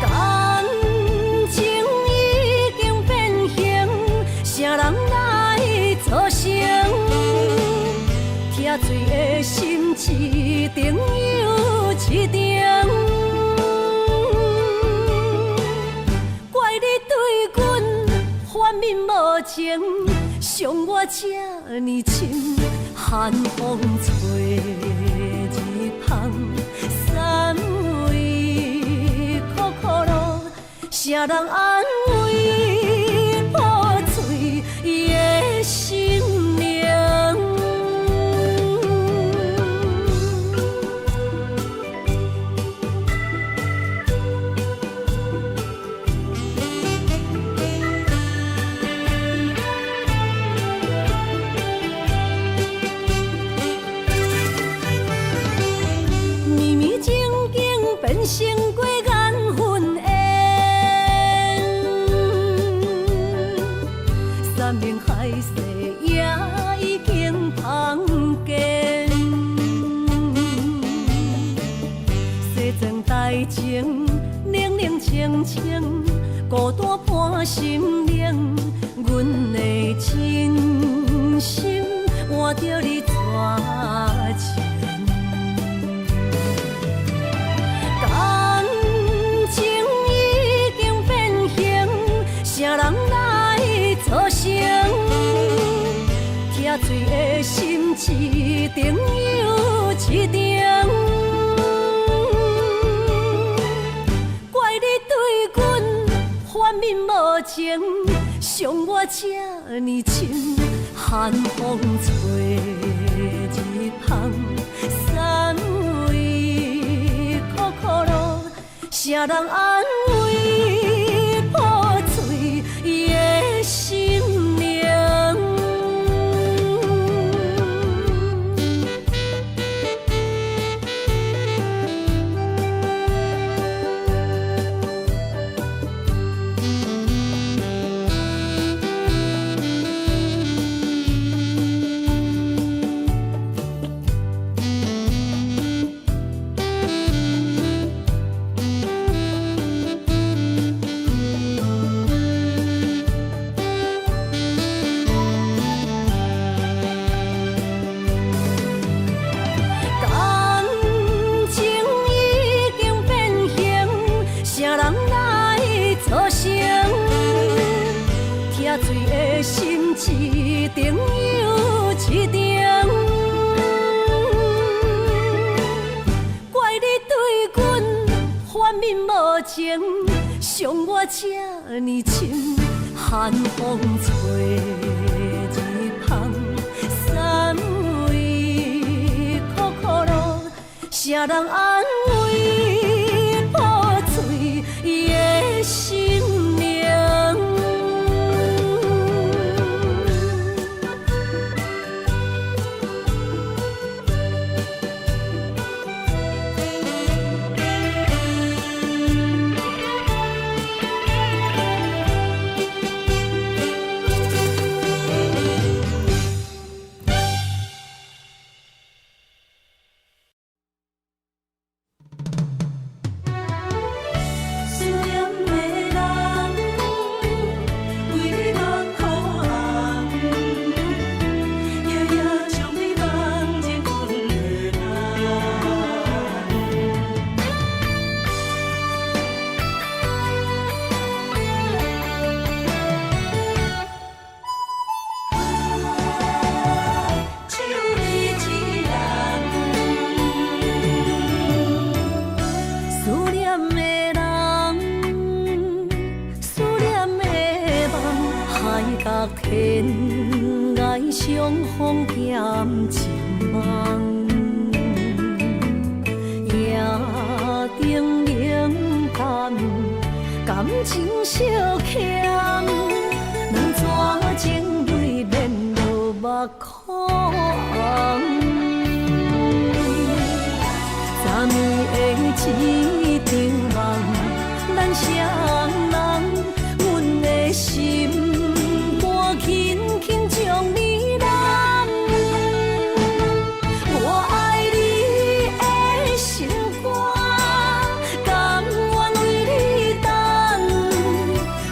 感情已经变形，啥人来作成？疼水的心一定又一定。怪你对阮反面无情，伤我这呢深，寒风吹日芳，三位苦苦路，谁人安慰破碎的心灵？变成过眼云烟，山明海誓也已经芳见。西庄台前，冷冷清清，孤单伴心灵。阮的真心换着你纸钱。感情已经变形，啥人来作成？疼水的心一定又一定，怪你对阮反面无情，伤我这呢深，寒风吹日芳，三位苦苦路，谁人安慰破碎的心灵？醉的心一定又一定，怪你对阮反面无情，伤我这呢深，寒风吹日芳，三位苦苦路，谁人安慰破碎的心灵？天涯相逢兼情梦，夜定冷淡，感情小欠，两撮情泪免落目眶。昨暝的一场梦，咱双人，阮的心。轻轻将你揽，我爱你的心肝，甘愿为你等。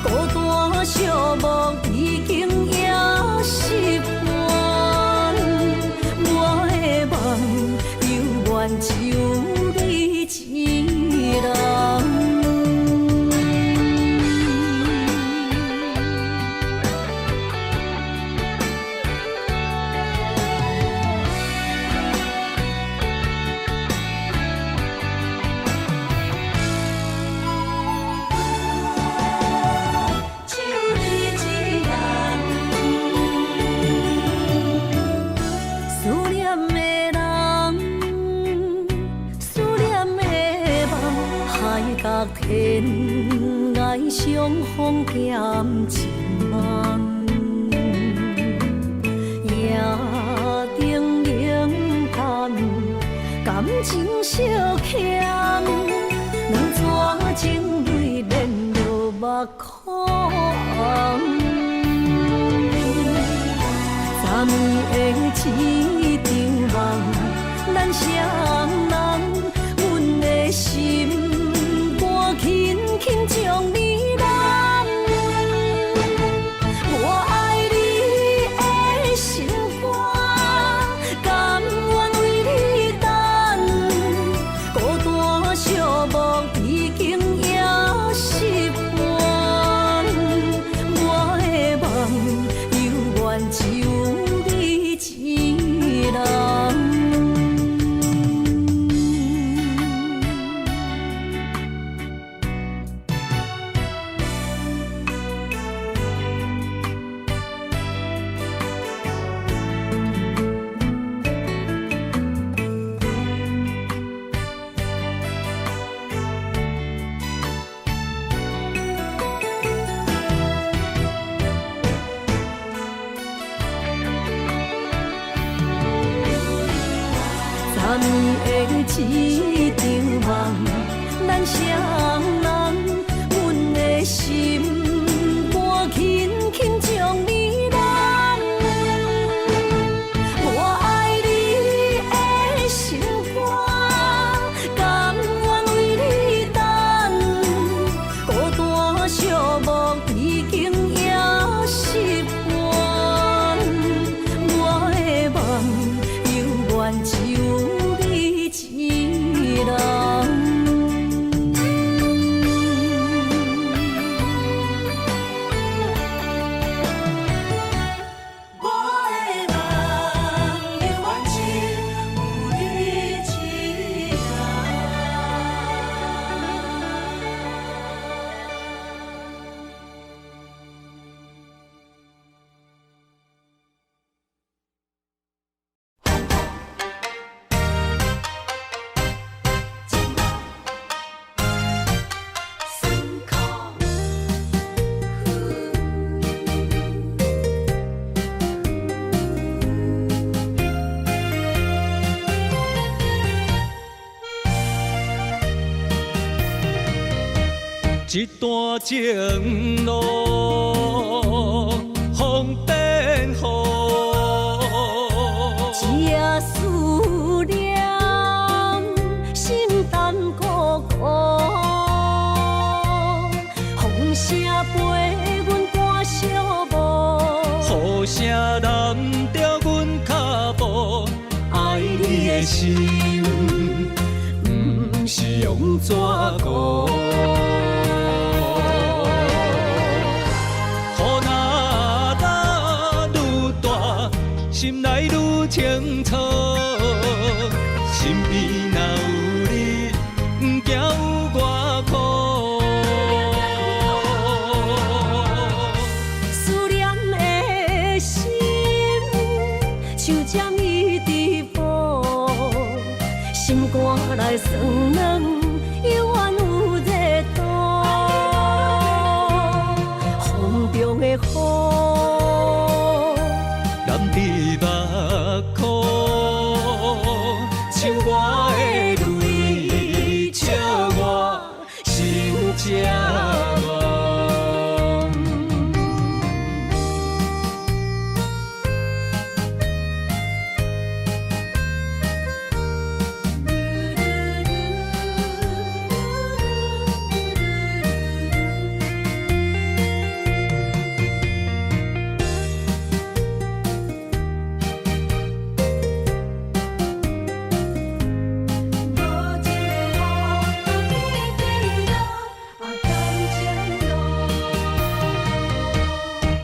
孤单寂寞已经也习惯，我的梦犹原只有你一天涯相逢减情梦，夜灯冷淡，感情小欠，两撮情泪连落目眶。昨暝的一场梦，咱双人，阮的心肝轻轻将你揽。我爱你的心肝，甘愿为你等，孤单寂寞已经也习惯。我的梦犹原只有你一人。昨暝的一场梦，咱双人，阮的心肝轻轻将你揽。我爱你的心肝，甘愿为你等，孤单寂寞已经也习惯。我的梦犹原只有一人。一段情路，风变雨，一夜思念，心淡孤孤。风声陪阮赶小步，雨声淋着阮脚步，爱你的心，不是用纸糊。心内愈清楚，身边若有你，不惊有我苦。思念的心，像针一直补，心肝内酸软，犹原有热度。风中的雨。你目眶，像我的泪，笑我心这乱。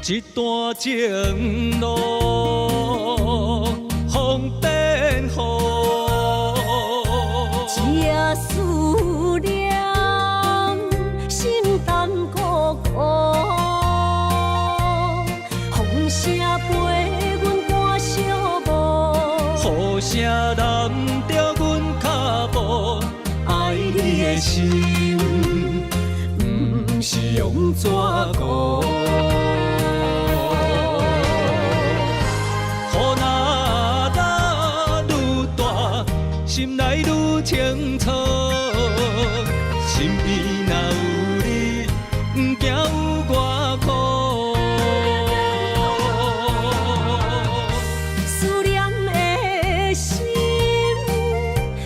一段情路，风变雨，一夜思念，心淡孤孤。风声陪阮赶小步，雨声淋着阮脚步，爱你的心。情是用怎讲？雨若落愈大，心内愈清楚。身边若有你，不惊有我苦。思念的心，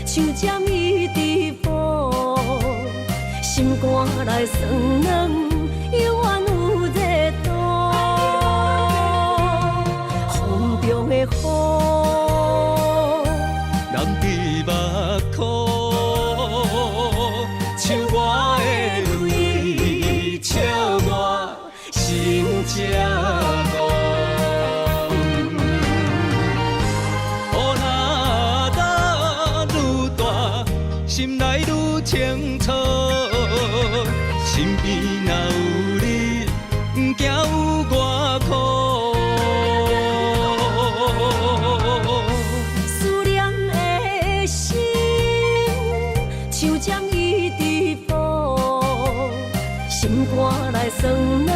像针伊直补，心肝内酸软，犹原有热度。风中的雨，人伫目眶，像我的泪，笑我心这戆。雨若落愈大，心内愈清楚。身边若有你，不惊有我苦。思念的心，像针伊直补，心肝内酸软，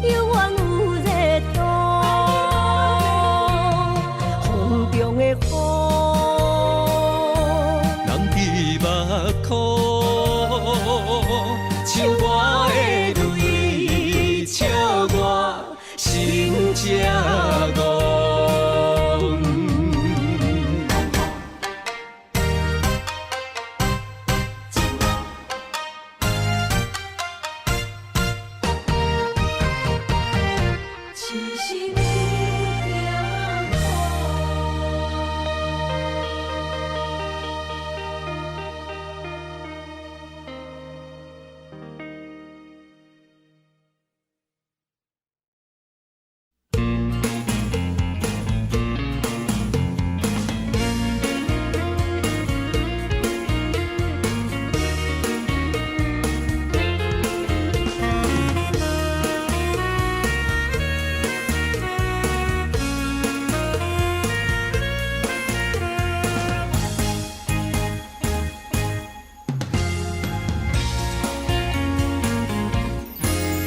犹原有热度。风中的雨，人伫目眶，像我的泪，笑我心这戆。只是你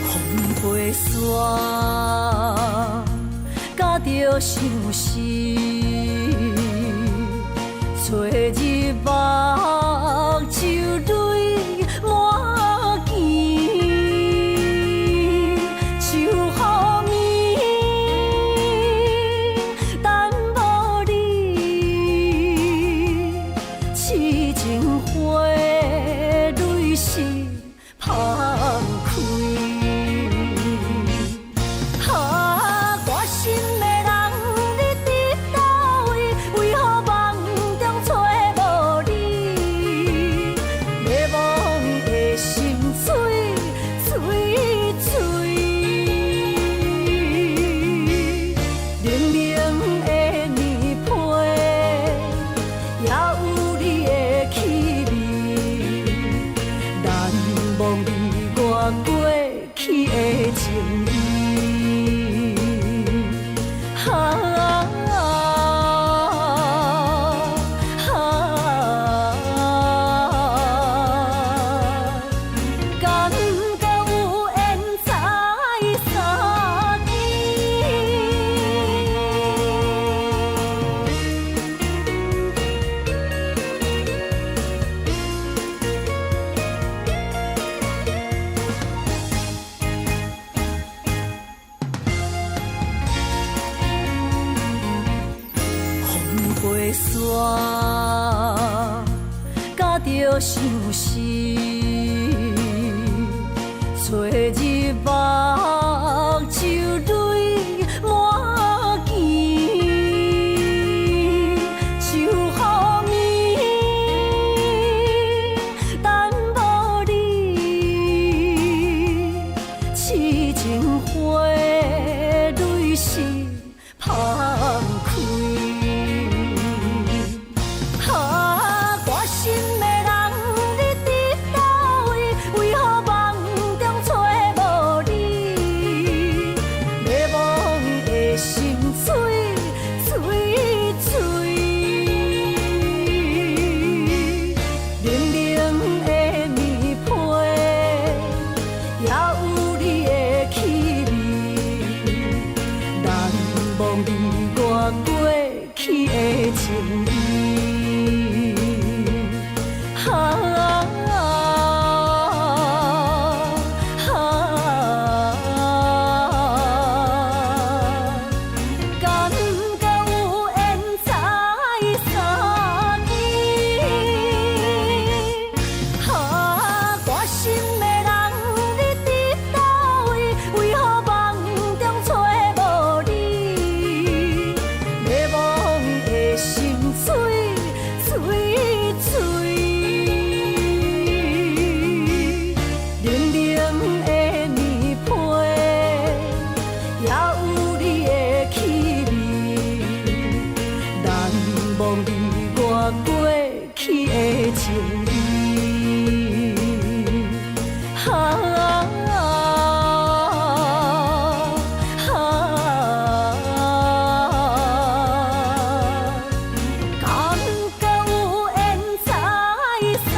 惊飞山，甲着相思，找日目就泪满肩，像雨暝等无你，痴情花蕊是芳开。飞山，甲着相思，找日目就泪满肩，像雨暝等无你，痴情花蕊是芳开。心的人，你伫倒位？为何梦中找无你？情意。啊感觉有缘才相见，关心的人你伫倒位？为何梦中找无你？迷惘的心碎碎碎，冷冷的棉被也有你的气味，难忘你我过去的情谊。感觉有缘才相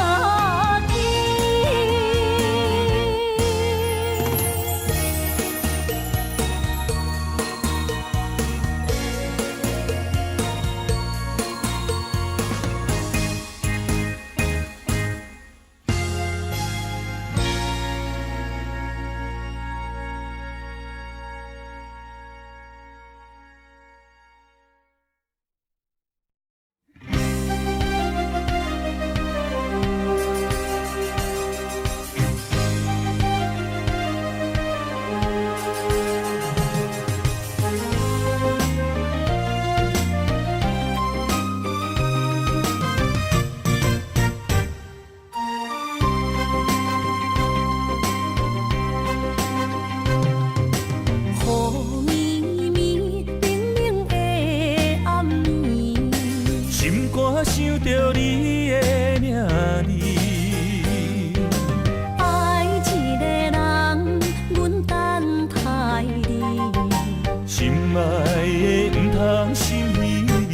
见。雨绵绵，冷冷的暗暝，心肝想着你的名字，爱一个人，阮等待你，心爱的毋通心离离。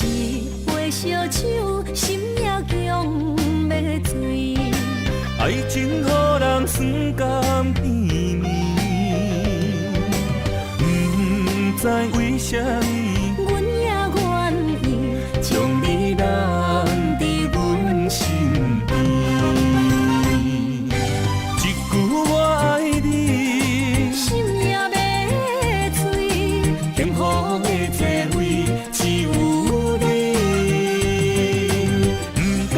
一杯烧酒，心也强要醉，爱情予人酸甘甜蜜，毋知为什么，阮也愿意将你揽伫阮身边。一句我爱你，心也要醉，幸福的座位只有你，毋敢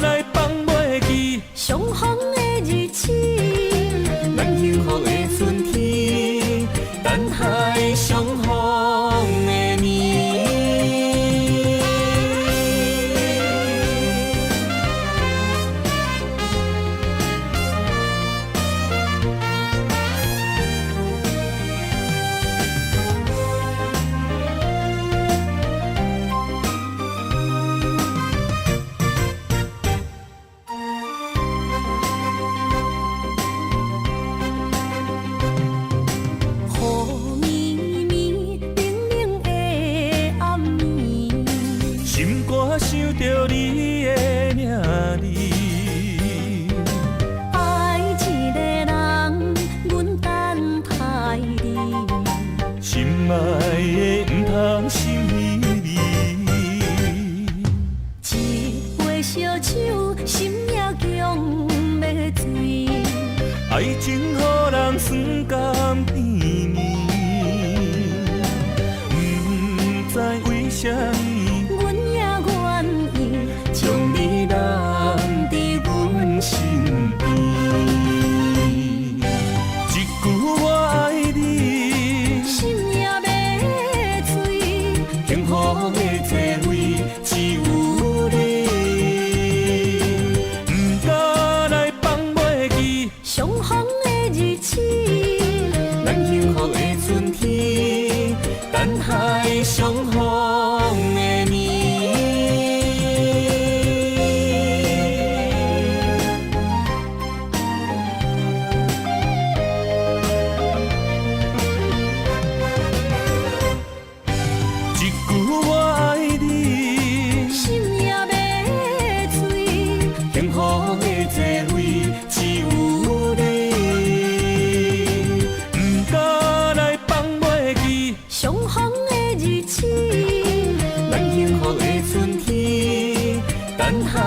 来放袂记。相逢的日子，咱幸福的春天，等待相逢的年。雨绵绵，冷冷的暗暝，心肝想着你的名字，爱一个人，阮等待你，心爱的毋通心离离。一杯烧酒，心也强要醉，爱情予人酸甘甜蜜，毋知为什么，阮也愿意将你揽伫阮身边。一句我爱你，心也要醉，幸福的座位只有你，毋敢来放袂记。相逢的日子，咱幸福的春天，等待相逢的年。一句我爱你，心也要醉，幸福的座位只有你，毋敢来放袂记。相逢的日子。咱幸福的春天，等下